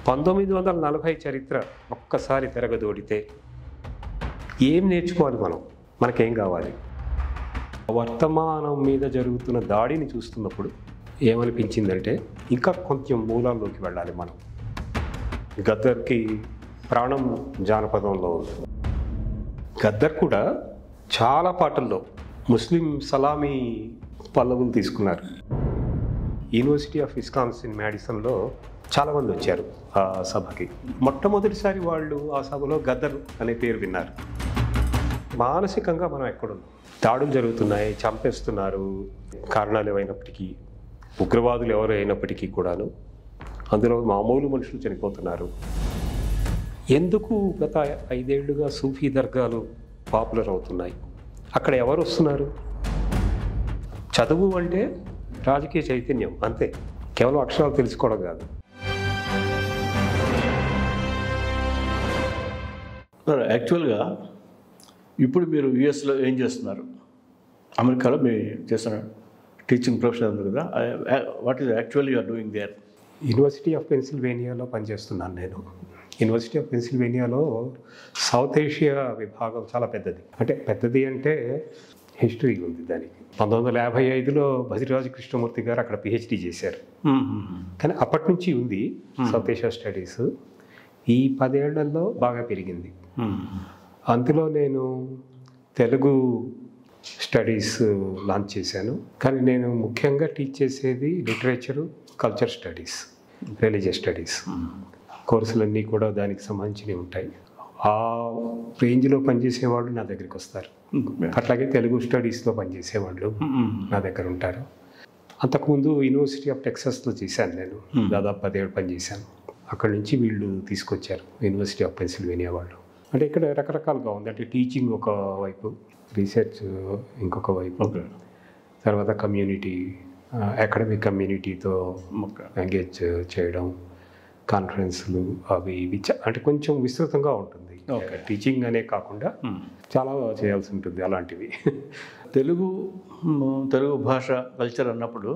1940 చరిత్ర ఒక్కసారి తిరగదోడితే ఏం నేర్చుకోవాలి మనం? మనకేం కావాలి? వర్తమానం మీద జరుగుతున్న దాడిని చూస్తున్నప్పుడు ఏమనిపించిందంటే ఇంకా కొంచెం మూలాల్లోకి వెళ్ళాలి మనం. గద్దర్కి ప్రాణం జానపదంలో ఉంది. గద్దర్ కూడా చాలా పాటల్లో ముస్లిం సలామీ పల్లవులు తీసుకున్నారు. యూనివర్సిటీ ఆఫ్ విస్కాన్సిన్ మ్యాడిసన్లో చాలామంది వచ్చారు ఆ సభకి. మొట్టమొదటిసారి వాళ్ళు ఆ సభలో గద్దర్ అనే పేరు విన్నారు. మానసికంగా మనం ఎక్కడున్నాం? దాడులు జరుగుతున్నాయి, చంపేస్తున్నారు, కారణాలు ఏమైనప్పటికీ, ఉగ్రవాదులు ఎవరు అయినప్పటికీ కూడాను అందులో మామూలు మనుషులు చనిపోతున్నారు. ఎందుకు గత 5 ఏళ్లుగా సూఫీ దర్గాలు పాపులర్ అవుతున్నాయి? అక్కడ ఎవరు వస్తున్నారు? చదువు అంటే రాజకీయ చైతన్యం అంతే, కేవలం అక్షరాలు తెలుసుకోవడం కాదు. యాక్చువల్గా ఇప్పుడు మీరు యుఎస్లో ఏం చేస్తున్నారు? అమెరికాలో మీరు చేస్తున్న టీచింగ్ ప్రొఫెషన్ ఉంది కదా, what is actually you're doing there? University of పెన్సిల్వేనియాలో పనిచేస్తున్నాను నేను. యూనివర్సిటీ ఆఫ్ పెన్సిల్వేనియాలో సౌత్ ఏషియా విభాగం చాలా పెద్దది. అంటే పెద్దది అంటే హిస్టరీ ఉంది దానికి. 1955లో భద్రిరాజు కృష్ణమూర్తి గారు అక్కడ పిహెచ్డి చేశారు. కానీ అప్పటి నుంచి ఉంది సౌత్ ఏషియా స్టడీస్. ఈ 10 ఏళ్లలో బాగా పెరిగింది. అందులో నేను తెలుగు స్టడీస్ లాంచ్ చేశాను. కానీ నేను ముఖ్యంగా టీచ్ చేసేది literature, culture studies, religious studies. కోర్సులన్నీ కూడా దానికి సంబంధించినవి ఉంటాయి. ఆ రేంజ్లో పనిచేసేవాళ్ళు నా దగ్గరికి వస్తారు. అట్లాగే తెలుగు స్టడీస్లో పనిచేసేవాళ్ళు నా దగ్గర ఉంటారు. అంతకుముందు యూనివర్సిటీ ఆఫ్ టెక్సాస్లో చేశాను నేను. దాదాపు 10 ఏళ్ళు పనిచేశాను. అక్కడి నుంచి వీళ్ళు తీసుకొచ్చారు యూనివర్సిటీ ఆఫ్ పెన్సిల్వేనియా వాళ్ళు. అంటే ఇక్కడ రకరకాలుగా ఉంది. అంటే టీచింగ్ ఒక వైపు, రీసెర్చ్ ఇంకొక వైపు, తర్వాత కమ్యూనిటీ, అకాడమిక్ కమ్యూనిటీతో ఎంగేజ్ చేయడం, కాన్ఫరెన్స్లు అవి ఇవి, అంటే కొంచెం విస్తృతంగా ఉంటుంది. టీచింగ్ అనే కాకుండా చాలా చేయాల్సి ఉంటుంది అలాంటివి. తెలుగు భాష కల్చర్ అన్నప్పుడు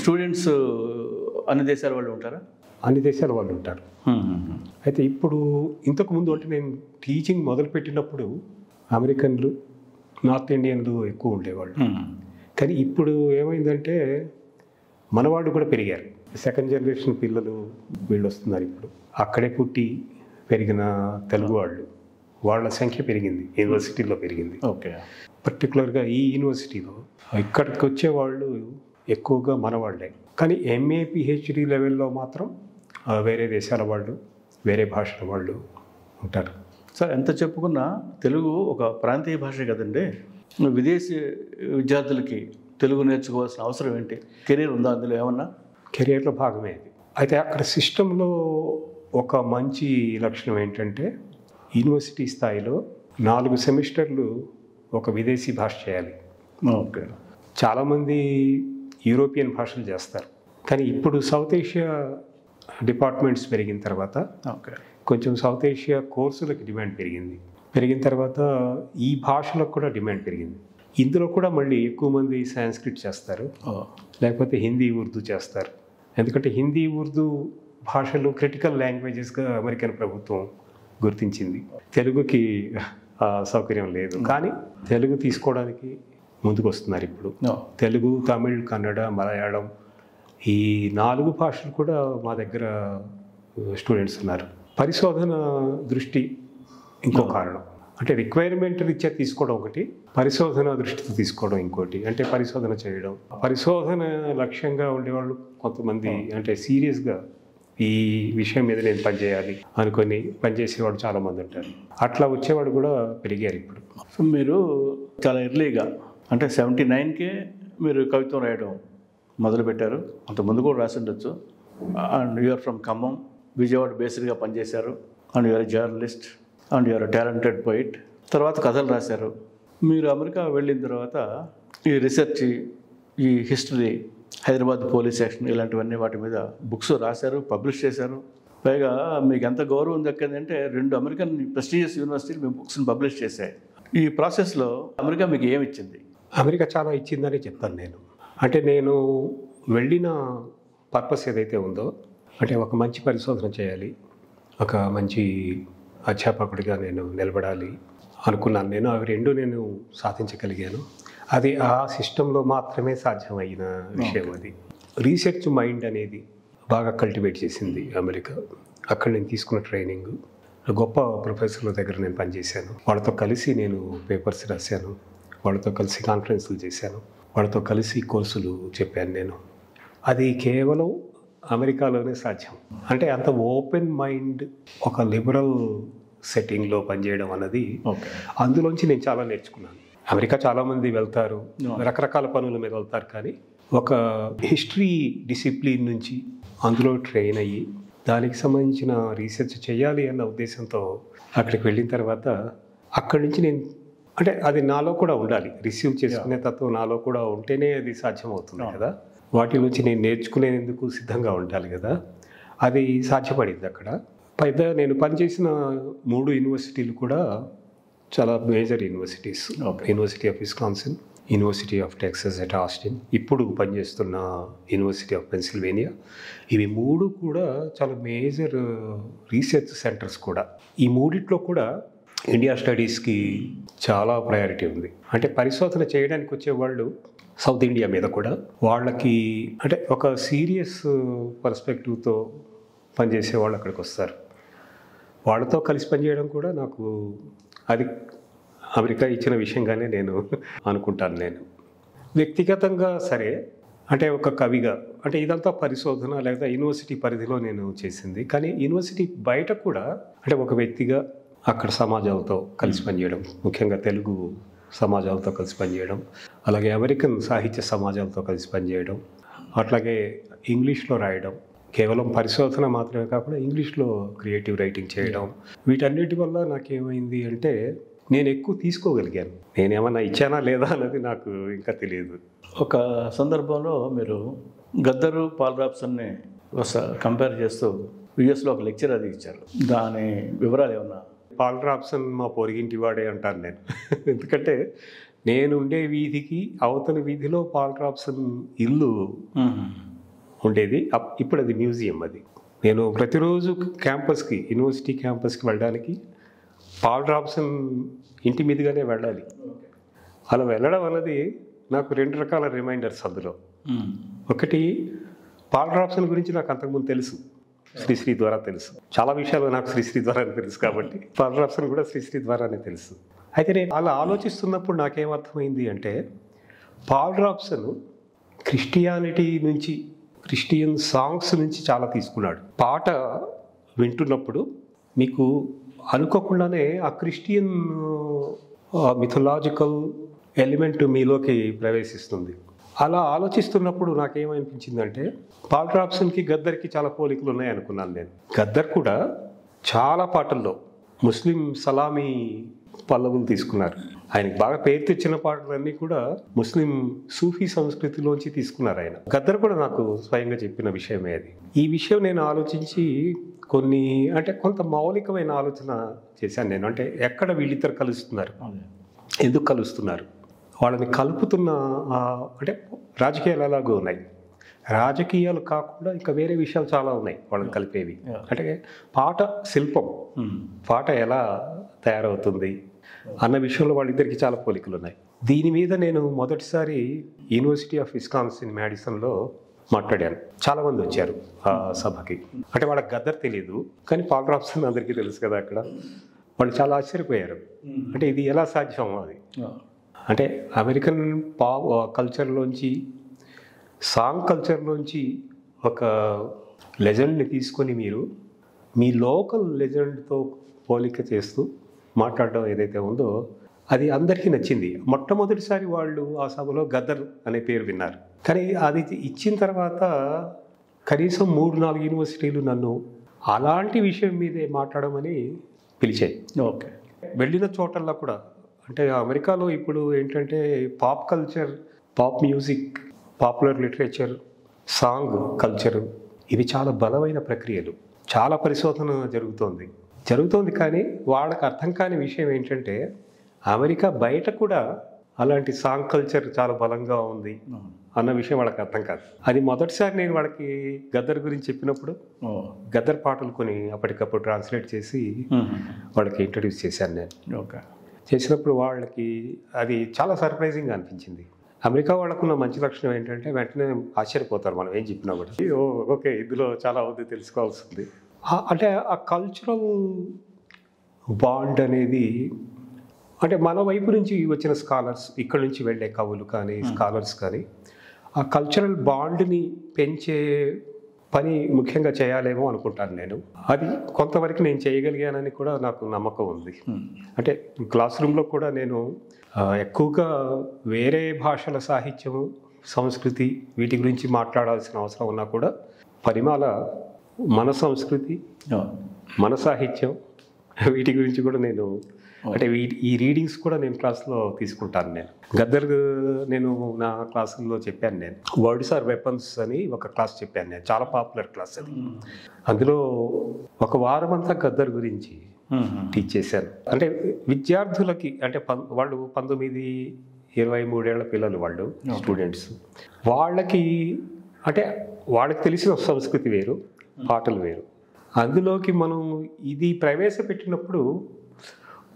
స్టూడెంట్స్ అన్ని దేశాల వాళ్ళు ఉంటారా? అన్ని దేశాల వాళ్ళు ఉంటారు. అయితే ఇప్పుడు ఇంతకుముందు అంటే నేను టీచింగ్ మొదలుపెట్టినప్పుడు అమెరికన్లు, నార్త్ ఇండియన్లు ఎక్కువ ఉండేవాళ్ళు. కానీ ఇప్పుడు ఏమైందంటే మనవాళ్ళు కూడా పెరిగారు. సెకండ్ జనరేషన్ పిల్లలు వీళ్ళు వస్తున్నారు. ఇప్పుడు అక్కడే పుట్టి పెరిగిన తెలుగు వాళ్ళ సంఖ్య పెరిగింది, యూనివర్సిటీలో పెరిగింది. ఓకే. పర్టికులర్గా ఈ యూనివర్సిటీలో ఇక్కడికి వచ్చేవాళ్ళు ఎక్కువగా మనవాళ్ళే. కానీ ఎంఏ పిహెచ్డి లెవెల్లో మాత్రం వేరే దేశాల వాళ్ళు, వేరే భాషల వాళ్ళు ఉంటారు. సార్, ఎంత చెప్పుకున్నా తెలుగు ఒక ప్రాంతీయ భాష కదండి. విదేశీ విద్యార్థులకి తెలుగు నేర్చుకోవాల్సిన అవసరం ఏంటి? కెరీర్ ఉందా అందులో ఏమన్నా? కెరియర్లో భాగమే అది. అయితే అక్కడ సిస్టంలో ఒక మంచి లక్షణం ఏంటంటే యూనివర్సిటీ స్థాయిలో 4 సెమిస్టర్లు ఒక విదేశీ భాష చేయాలి. ఓకే. చాలామంది యూరోపియన్ భాషలు చేస్తారు. కానీ ఇప్పుడు సౌత్ ఏషియా డిపార్ట్మెంట్స్ పెరిగిన తర్వాత కొంచెం సౌత్ ఏషియా కోర్సులకు డిమాండ్ పెరిగిన తర్వాత ఈ భాషలకు కూడా డిమాండ్ పెరిగింది. ఇందులో కూడా మళ్ళీ ఎక్కువ మంది సాంస్క్రిట్ చేస్తారు, లేకపోతే హిందీ, ఉర్దూ చేస్తారు. ఎందుకంటే హిందీ, ఉర్దూ భాషలు క్రిటికల్ లాంగ్వేజెస్గా అమెరికన్ ప్రభుత్వం గుర్తించింది. తెలుగుకి సౌకర్యం లేదు, కానీ తెలుగు తీసుకోవడానికి ముందుకు వస్తున్నారు ఇప్పుడు. తెలుగు, తమిళ్, కన్నడ, మలయాళం ఈ 4 భాషలు కూడా మా దగ్గర స్టూడెంట్స్ ఉన్నారు. పరిశోధన దృష్టి ఇంకో కారణం. అంటే రిక్వైర్మెంట్ రీత్యా తీసుకోవడం ఒకటి, పరిశోధన దృష్టితో తీసుకోవడం ఇంకోటి. అంటే పరిశోధన చేయడం, పరిశోధన లక్ష్యంగా ఉండేవాళ్ళు కొంతమంది, అంటే సీరియస్గా ఈ విషయం మీద నేను పనిచేయాలి అనుకొని పనిచేసేవాడు చాలామంది ఉంటారు. అట్లా వచ్చేవాడు కూడా పెరిగారు ఇప్పుడు. సో మీరు చాలా ఎర్లీగా, అంటే 79కే మీరు కవిత్వం రాయడం మొదలుపెట్టారు. అంత ముందు కూడా రాసి ఉండొచ్చు. And you're from Khammam, Vijayawada బేస్డ్గా పనిచేశారు. And you're journalist and you're talented poet. తర్వాత కథలు రాశారు. మీరు అమెరికా వెళ్ళిన తర్వాత ఈ రీసెర్చ్, ఈ హిస్టరీ, హైదరాబాద్ పోలీస్ యాక్షన్ ఇలాంటివన్నీ వాటి మీద బుక్స్ రాశారు, పబ్లిష్ చేశారు. పైగా మీకు ఎంత గౌరవం దక్కిందంటే 2 అమెరికన్ ప్రెస్టీజియస్ యూనివర్సిటీలు మీ బుక్స్ని పబ్లిష్ చేశాయి. ఈ ప్రాసెస్లో అమెరికా మీకు ఏమి ఇచ్చింది? అమెరికా చాలా ఇచ్చిందని చెప్తాను నేను. అంటే నేను వెళ్ళిన పర్పస్ ఏదైతే ఉందో అంటే ఒక మంచి పరిశోధన చేయాలి, ఒక మంచి అధ్యాపకుడిగా నేను నిలబడాలి అనుకున్నాను. నేను అవి రెండు నేను సాధించగలిగాను. అది ఆ సిస్టంలో మాత్రమే సాధ్యమైన విషయం. అది రీసెర్చ్ మైండ్ అనేది బాగా కల్టివేట్ చేసింది అమెరికా. అక్కడ నేను తీసుకున్న ట్రైనింగ్, గొప్ప ప్రొఫెసర్ల దగ్గర నేను పనిచేశాను. వాళ్ళతో కలిసి నేను పేపర్స్ రాశాను, వాళ్ళతో కలిసి కాన్ఫరెన్సులు చేశాను, వాళ్ళతో కలిసి కోర్సులు చెప్పాను నేను. అది కేవలం అమెరికాలోనే సాధ్యం. అంటే అంత ఓపెన్ మైండ్, ఒక లిబరల్ సెట్టింగ్లో పనిచేయడం అన్నది, అందులోంచి నేను చాలా నేర్చుకున్నాను. అమెరికా చాలామంది వెళ్తారు, రకరకాల పనుల మీద వెళ్తారు, కానీ ఒక హిస్టరీ డిసిప్లిన్ నుంచి అందులో ట్రైన్ అయ్యి దానికి సంబంధించిన రీసెర్చ్ చేయాలి అన్న ఉద్దేశంతో అక్కడికి వెళ్ళిన తర్వాత అక్కడి నుంచి నేను, అంటే అది నాలో కూడా ఉండాలి, రిసీవ్ చేసుకునే తత్వం నాలో కూడా ఉంటేనే అది సాధ్యమవుతుంది కదా. వాటి నుంచి నేను నేర్చుకునేందుకు సిద్ధంగా ఉండాలి కదా. అది సాధ్యపడింది అక్కడ. పైగా నేను పనిచేసిన 3 యూనివర్సిటీలు కూడా చాలా major universities. University of Wisconsin, university of Texas at Austin, ఇప్పుడు పనిచేస్తున్న యూనివర్సిటీ ఆఫ్ పెన్సిల్వేనియా. ఇవి 3 కూడా చాలా మేజర్ రీసెర్చ్ సెంటర్స్ కూడా. ఈ 3 కూడా ఇండియా స్టడీస్కి చాలా ప్రయారిటీ ఉంది. అంటే పరిశోధన చేయడానికి వచ్చేవాళ్ళు సౌత్ ఇండియా మీద కూడా వాళ్ళకి, అంటే ఒక సీరియస్ పర్స్పెక్టివ్తో పనిచేసే వాళ్ళు అక్కడికి వస్తారు. వాళ్ళతో కలిసి పనిచేయడం కూడా నాకు అది అమెరికా ఇచ్చిన విషయంగానే నేను అనుకుంటాను. నేను వ్యక్తిగతంగా సరే, అంటే ఒక కవిగా, అంటే ఇదంతా పరిశోధన లేదా యూనివర్సిటీ పరిధిలో నేను చేసింది. కానీ యూనివర్సిటీ బయట కూడా, అంటే ఒక వ్యక్తిగా అక్కడ సమాజాలతో కలిసి పనిచేయడం, ముఖ్యంగా తెలుగు సమాజాలతో కలిసి పనిచేయడం, అలాగే అమెరికన్ సాహిత్య సమాజాలతో కలిసి పనిచేయడం, అట్లాగే ఇంగ్లీష్లో రాయడం, కేవలం పరిశోధన మాత్రమే కాకుండా ఇంగ్లీష్లో క్రియేటివ్ రైటింగ్ చేయడం, వీటన్నిటి వల్ల నాకేమైంది అంటే నేను ఎక్కువ తీసుకోగలిగాను. నేనేమన్నా ఇచ్చానా లేదా అన్నది నాకు ఇంకా తెలియదు. ఒక సందర్భంలో మీరు గద్దరు, పాల్ రాబ్సన్ని కంపేర్ చేస్తూ యుఎస్లో ఒక లెక్చర్ అది ఇచ్చారు. దాని వివరాలు ఏమన్నా? పాల్ రాబ్సన్ మా పొరిగింటి వాడే అంటాను నేను. ఎందుకంటే నేను ఉండే వీధికి అవతలి వీధిలో పాల్ రాబ్సన్ ఇల్లు ఉండేది. ఇప్పుడు అది మ్యూజియం. అది నేను ప్రతిరోజు క్యాంపస్కి, యూనివర్సిటీ క్యాంపస్కి వెళ్ళడానికి పాల్ రాబ్సన్ ఇంటి మీదుగానే వెళ్ళాలి. అలా వెళ్ళడం అన్నది నాకు 2 రకాల రిమైండర్స్ అందులో. ఒకటి, పాల్ రాబ్సన్ గురించి నాకు అంతకుముందు తెలుసు, శ్రీశ్రీ ద్వారా తెలుసు. చాలా విషయాలు నాకు శ్రీశ్రీ ద్వారానే తెలుసు కాబట్టి పాల్ రాబ్సన్ కూడా శ్రీశ్రీ ద్వారానే తెలుసు. అయితే నేను అలా ఆలోచిస్తున్నప్పుడు నాకేమర్థమైంది అంటే, పాల్ రాబ్సన్ క్రిస్టియానిటీ నుంచి, క్రిస్టియన్ సాంగ్స్ నుంచి చాలా తీసుకున్నాడు. పాట వింటున్నప్పుడు మీకు అనుకోకుండానే ఆ క్రిస్టియన్ మిథలాజికల్ ఎలిమెంట్ మీలోకి ప్రవేశిస్తుంది. అలా ఆలోచిస్తున్నప్పుడు నాకేమనిపించిందంటే, పాల్ రాబ్సన్కి గద్దర్కి చాలా పోలికలు ఉన్నాయి అనుకున్నాను నేను. గద్దర్ కూడా చాలా పాటల్లో ముస్లిం సలామీ పల్లవులు తీసుకున్నారు. ఆయనకి బాగా పేరు తెచ్చిన పాటలన్నీ కూడా ముస్లిం సూఫీ సంస్కృతిలోంచి తీసుకున్నారు ఆయన. గద్దర్ కూడా నాకు స్వయంగా చెప్పిన విషయమే అది. ఈ విషయం నేను ఆలోచించి కొంత మౌలికమైన ఆలోచన చేశాను నేను. అంటే ఎక్కడ వీళ్ళిద్దరు కలుస్తున్నారు, ఎందుకు కలుస్తున్నారు, వాళ్ళని కలుపుతున్న, అంటే రాజకీయాలు ఎలాగో ఉన్నాయి, రాజకీయాలు కాకుండా ఇంకా వేరే విషయాలు చాలా ఉన్నాయి వాళ్ళని కలిపేవి. అంటే పాట శిల్పం, పాట ఎలా తయారవుతుంది అన్న విషయంలో వాళ్ళిద్దరికి చాలా పోలికలు ఉన్నాయి. దీని మీద నేను మొదటిసారి యూనివర్సిటీ ఆఫ్ విస్కాన్సిన్ మ్యాడిసన్లో మాట్లాడాను. చాలామంది వచ్చారు ఆ సభకి. అంటే వాళ్ళకి గద్దర్ తెలియదు, కానీ పాల్ రాబ్సన్ అందరికీ తెలుసు కదా అక్కడ. వాళ్ళు చాలా ఆశ్చర్యపోయారు. అంటే ఇది ఎలా సాధ్యం అది. అంటే అమెరికన్ కల్చర్లోంచి, సాంగ్ కల్చర్లోంచి ఒక లెజెండ్ని తీసుకొని మీరు మీ లోకల్ లెజెండ్తో పోలిక చేస్తూ మాట్లాడడం ఏదైతే ఉందో అది అందరికీ నచ్చింది. మొట్టమొదటిసారి వాళ్ళు ఆ సభలో గద్దర్ అనే పేరు విన్నారు. కానీ అది ఇచ్చిన తర్వాత కనీసం 3-4 యూనివర్సిటీలు నన్ను అలాంటి విషయం మీదే మాట్లాడమని పిలిచాయి. ఓకే. వెళ్ళిన చోటల్లో కూడా, అంటే అమెరికాలో ఇప్పుడు ఏంటంటే pop culture, pop music, popular literature, song culture, ఇవి చాలా బలమైన ప్రక్రియలు. చాలా పరిశోధన జరుగుతోంది. కానీ వాళ్ళకి అర్థం కాని విషయం ఏంటంటే, అమెరికా బయట కూడా అలాంటి సాంగ్ కల్చర్ చాలా బలంగా ఉంది. అన్న విషయం వాళ్ళకి అర్థం కాదు. అది మొదటిసారి నేను వాళ్ళకి గద్దర్ గురించి చెప్పినప్పుడు గద్దర్ పాటలు కొని అప్పటికప్పుడు ట్రాన్స్లేట్ చేసి వాళ్ళకి ఇంట్రడ్యూస్ చేశాను నేను. ఓకే. చేసినప్పుడు వాళ్ళకి అది చాలా సర్ప్రైజింగ్గా అనిపించింది. అమెరికా వాళ్ళకున్న మంచి లక్షణం ఏంటంటే వెంటనే ఆశ్చర్యపోతారు మనం ఏం చెప్పినా కూడా. ఓకే, ఇందులో చాలా ఉంది, తెలుసుకోవాల్సింది. అంటే ఆ కల్చరల్ బాండ్ అనేది, అంటే మన వైపు నుంచి వచ్చిన స్కాలర్స్, ఇక్కడ నుంచి వెళ్ళే కవులు కానీ స్కాలర్స్ కానీ ఆ కల్చరల్ బాండ్ని పెంచే పని ముఖ్యంగా చేయాలేమో అనుకుంటాను నేను. అది కొంతవరకు నేను చేయగలిగానని కూడా నాకు నమ్మకం ఉంది. అంటే క్లాస్ రూమ్లో కూడా నేను ఎక్కువగా వేరే భాషల సాహిత్యము, సంస్కృతి వీటి గురించి మాట్లాడాల్సిన అవసరం ఉన్నా కూడా పరిమాల మన సంస్కృతి, మన సాహిత్యం వీటి గురించి కూడా నేను, అంటే ఈ రీడింగ్స్ కూడా నేను క్లాస్లో తీసుకుంటాను. నేను గద్దర్ నేను నా క్లాసుల్లో చెప్పాను. నేను వర్డ్స్ ఆర్ వెపన్స్ అని ఒక క్లాస్ చెప్పాను నేను, చాలా పాపులర్ క్లాస్ అది. అందులో ఒక వారం అంతా గద్దర్ గురించి టీచ్ చేశాను. అంటే విద్యార్థులకి, అంటే వాళ్ళు 19-23 ఏళ్ల పిల్లలు, వాళ్ళు స్టూడెంట్స్. వాళ్ళకి అంటే వాళ్ళకి తెలిసిన సంస్కృతి వేరు, పాటలు వేరు. అందులోకి మనం ఇది ప్రవేశపెట్టినప్పుడు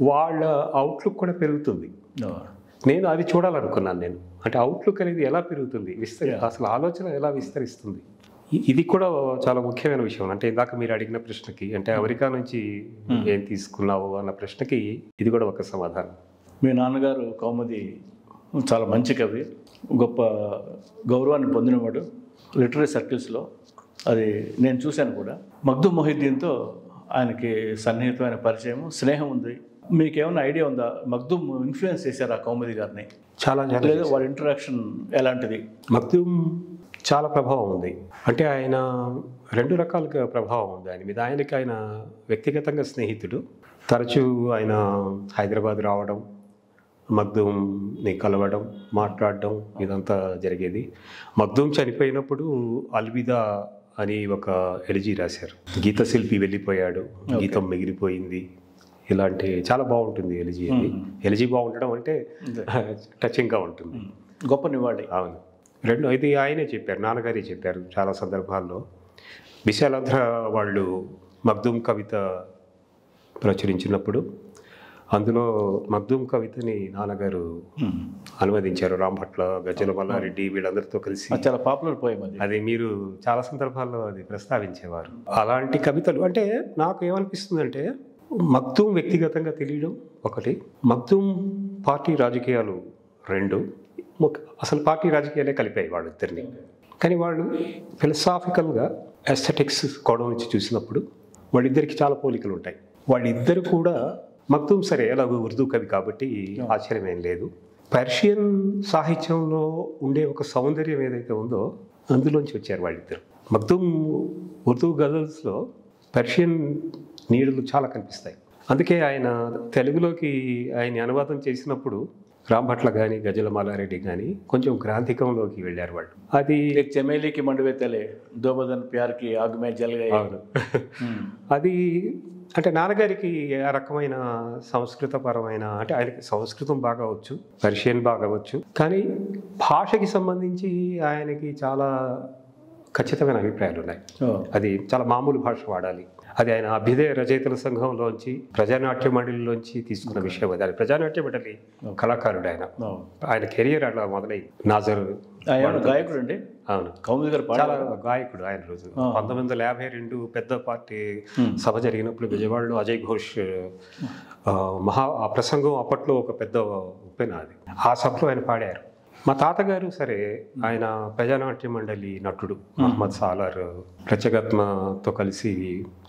వాళ్ళ అవుట్లుక్ కూడా పెరుగుతుంది. నేను అది చూడాలనుకున్నాను నేను. అంటే అవుట్లుక్ అనేది ఎలా పెరుగుతుంది, అసలు ఆలోచన ఎలా విస్తరిస్తుంది, ఇది కూడా చాలా ముఖ్యమైన విషయం. అంటే ఇందాక మీరు అడిగిన ప్రశ్నకి, అంటే అమెరికా నుంచి ఏం తీసుకున్నావు అన్న ప్రశ్నకి ఇది కూడా ఒక సమాధానం. మీ నాన్నగారు కౌముది చాలా మంచి కవి, గొప్ప గౌరవాన్ని పొందినవాడు లిటరీ సర్కిల్స్లో. అది నేను చూశాను కూడా. మగ్దూమ్ మొహిద్దీన్తో ఆయనకి సన్నిహితమైన పరిచయం, స్నేహం ఉంది. మీకేమైనా ఐడియా ఉందా మగ్దూమ్ ఇన్ఫ్లుయెన్స్ చేశారు ఆ కౌముది గారిని? చాలా లేదా వాళ్ళ ఇంటరాక్షన్ ఎలాంటిది? మగ్దూమ్ చాలా ప్రభావం ఉంది. అంటే ఆయన 2 రకాలుగా ప్రభావం ఉంది ఆయన మీద. ఆయన వ్యక్తిగతంగా స్నేహితుడు. తరచూ ఆయన హైదరాబాద్ రావడం, మగ్దూమ్ని కలవడం, మాట్లాడడం ఇదంతా జరిగేది. మగ్దూమ్ చనిపోయినప్పుడు అల్విదా అని ఒక ఎలిజీ రాశారు. గీతశిల్పి వెళ్ళిపోయాడు, గీతం మిగిలిపోయింది, ఇలాంటి చాలా బాగుంటుంది ఎలిజీ. అది ఎలిజీ బాగుండడం అంటే టచింగ్గా ఉంటుంది, గొప్ప నివాళి. అవును. ఇది ఆయనే చెప్పారు, నాన్నగారే చెప్పారు చాలా సందర్భాల్లో. విశాలాంధ్ర వాళ్ళు మగ్దూమ్ కవిత ప్రచురించినప్పుడు అందులో మగ్దూమ్ కవితని నాన్నగారు అనువదించారు. రాంభట్ల, గజ్జల మల్లారెడ్డి వీళ్ళందరితో కలిసి. చాలా పాపులర్ పోయం అది. అది మీరు చాలా సందర్భాల్లో అది ప్రస్తావించేవారు. అలాంటి కవితలు అంటే నాకు ఏమనిపిస్తుందంటే, మగ్దూమ్ వ్యక్తిగతంగా తెలియడం ఒకటి, మగ్దూమ్ పార్టీ రాజకీయాలు 2. అసలు పార్టీ రాజకీయాలే కలిపాయి వాళ్ళిద్దరిని. కానీ వాళ్ళు ఫిలసాఫికల్గా ఎస్థెటిక్స్ కోణం నుంచి చూసినప్పుడు వాళ్ళిద్దరికి చాలా పోలికలు ఉంటాయి. వాళ్ళిద్దరు కూడా, మగ్దూమ్ సరే ఎలాగో ఉర్దూ కవి కాబట్టి ఆశ్చర్యమేం లేదు. పర్షియన్ సాహిత్యంలో ఉండే ఒక సౌందర్యం ఏదైతే ఉందో అందులోంచి వచ్చారు వాళ్ళిద్దరు. మగ్దూమ్ ఉర్దూ గజల్స్లో పర్షియన్ నీడలు చాలా కనిపిస్తాయి. అందుకే ఆయన తెలుగులోకి ఆయన అనువాదం చేసినప్పుడు రాంభట్ల కానీ గజల మాలారెడ్డి కానీ కొంచెం గ్రాంధికంలోకి వెళ్ళారు వాళ్ళు. అది చెమేలీకి మండువెత్తలే దోబదన్ ప్యార్కి ఆగుమే జల్గా. అది అంటే నాన్నగారికి ఆ రకమైన సంస్కృతపరమైన, అంటే ఆయనకి సంస్కృతం బాగా వచ్చు, పర్షియన్ బాగా వచ్చు, కానీ భాషకి సంబంధించి ఆయనకి చాలా ఖచ్చితమైన అభిప్రాయాలు ఉన్నాయి. అది చాలా మామూలు భాష వాడాలి. అది ఆయన అభ్యుదయ రచయితల సంఘంలోంచి, ప్రజానాట్య మండలిలోంచి తీసుకున్న విషయం. అది ఆయన ప్రజానాట్య మండలి కళాకారుడు. ఆయన కెరియర్ అలా మొదలైంది. నాజర్ గాయకుడు అండి. అవును, కౌముది గారు చాలా గాయకుడు ఆయన. రోజు 1952 పెద్ద పార్టీ సభ జరిగినప్పుడు విజయవాడలో అజయ్ ఘోష్ ఆ ప్రసంగం అప్పట్లో ఒక పెద్ద ఉప్పెన అది. ఆ సభలో ఆయన పాడారు. మా తాతగారు సరే ఆయన ప్రజానాట్య మండలి నటుడు. మహమ్మద్ సాలార్, ప్రత్యేగాత్మతో కలిసి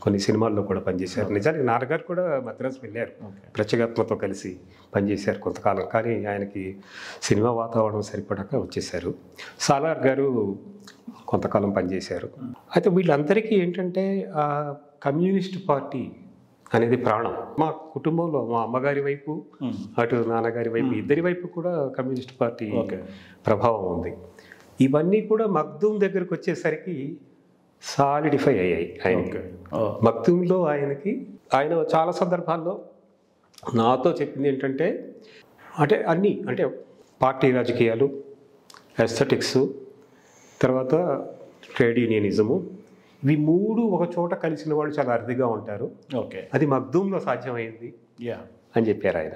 కొన్ని సినిమాల్లో కూడా పనిచేశారు. నిజానికి నాన్నగారు కూడా మద్రాసు వెళ్ళారు, ప్రత్యేగాత్మతో కలిసి పనిచేశారు కొంతకాలం. కానీ ఆయనకి సినిమా వాతావరణం సరిపడక వచ్చేసారు. సాలార్ గారు కొంతకాలం పనిచేశారు. అయితే వీళ్ళందరికీ ఏంటంటే ఆ కమ్యూనిస్ట్ పార్టీ అనేది ప్రాణం. మా కుటుంబంలో మా అమ్మగారి వైపు, అటు నాన్నగారి వైపు, ఇద్దరి వైపు కూడా కమ్యూనిస్ట్ పార్టీ ప్రభావం ఉంది. ఇవన్నీ కూడా మగ్దూమ్ దగ్గరకు వచ్చేసరికి సాలిడిఫై అయ్యాయి ఆయనకి. మగ్దూమ్లో ఆయన చాలా సందర్భాల్లో నాతో చెప్పింది ఏంటంటే, అంటే అన్నీ, అంటే పార్టీ రాజకీయాలు, ఎస్థెటిక్స్, తర్వాత ట్రేడ్ యూనియనిజము, ఇవి మూడు ఒక చోట కలిసిన వాళ్ళు చాలా అరుదుగా ఉంటారు. ఓకే. అది మగ్దూంలో సాధ్యమైంది యా అని చెప్పారు ఆయన.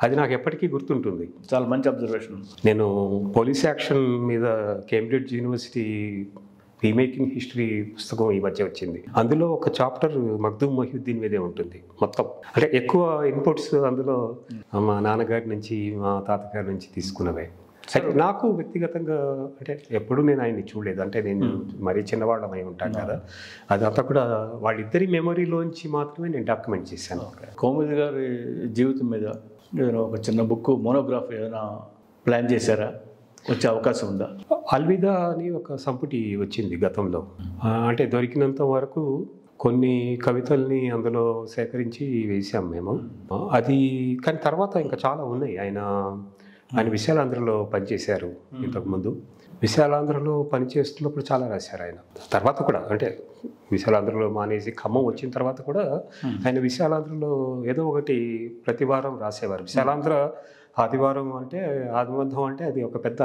అది నాకు ఎప్పటికీ గుర్తుంటుంది. చాలా మంచి అబ్జర్వేషన్. నేను పోలీస్ యాక్షన్ మీద కేంబ్రిడ్జ్ యూనివర్సిటీ రీమేకింగ్ హిస్టరీ పుస్తకం ఈ మధ్య వచ్చింది. అందులో ఒక చాప్టర్ మగ్దూమ్ మొహియుద్దీన్ మీదే ఉంటుంది మొత్తం. అంటే ఎక్కువ ఇన్పుట్స్ అందులో మా నాన్నగారి నుంచి మా తాతగారి నుంచి తీసుకున్నవే. నాకు వ్యక్తిగతంగా అంటే ఎప్పుడు నేను ఆయన్ని చూడలేదు, అంటే నేను మరీ చిన్నవాళ్ళమై ఉంటాను కదా, అదంతా కూడా వాళ్ళిద్దరి మెమొరీలోంచి మాత్రమే నేను డాక్యుమెంట్ చేశాను. కోముది గారి జీవితం మీద ఏదైనా ఒక చిన్న బుక్ మోనోగ్రాఫ్ ఏదైనా ప్లాన్ చేశారా? వచ్చే అవకాశం ఉందా? అల్విదా అని ఒక సంపుటి వచ్చింది గతంలో. అంటే దొరికినంత వరకు కొన్ని కవితల్ని అందులో సేకరించి వేసాం మేము. అది కానీ తర్వాత ఇంకా చాలా ఉన్నాయి. ఆయన విశాలాంధ్రలో పనిచేశారు ఇంతకుముందు. విశాలాంధ్రలో పనిచేస్తున్నప్పుడు చాలా రాశారు ఆయన. తర్వాత కూడా అంటే విశాలాంధ్రలో మానేసి ఖమ్మం వచ్చిన తర్వాత కూడా ఆయన విశాలాంధ్రలో ఏదో ఒకటి ప్రతి వారం రాసేవారు. విశాలాంధ్ర ఆదివారం అంటే ఆదిబంధం అంటే అది ఒక పెద్ద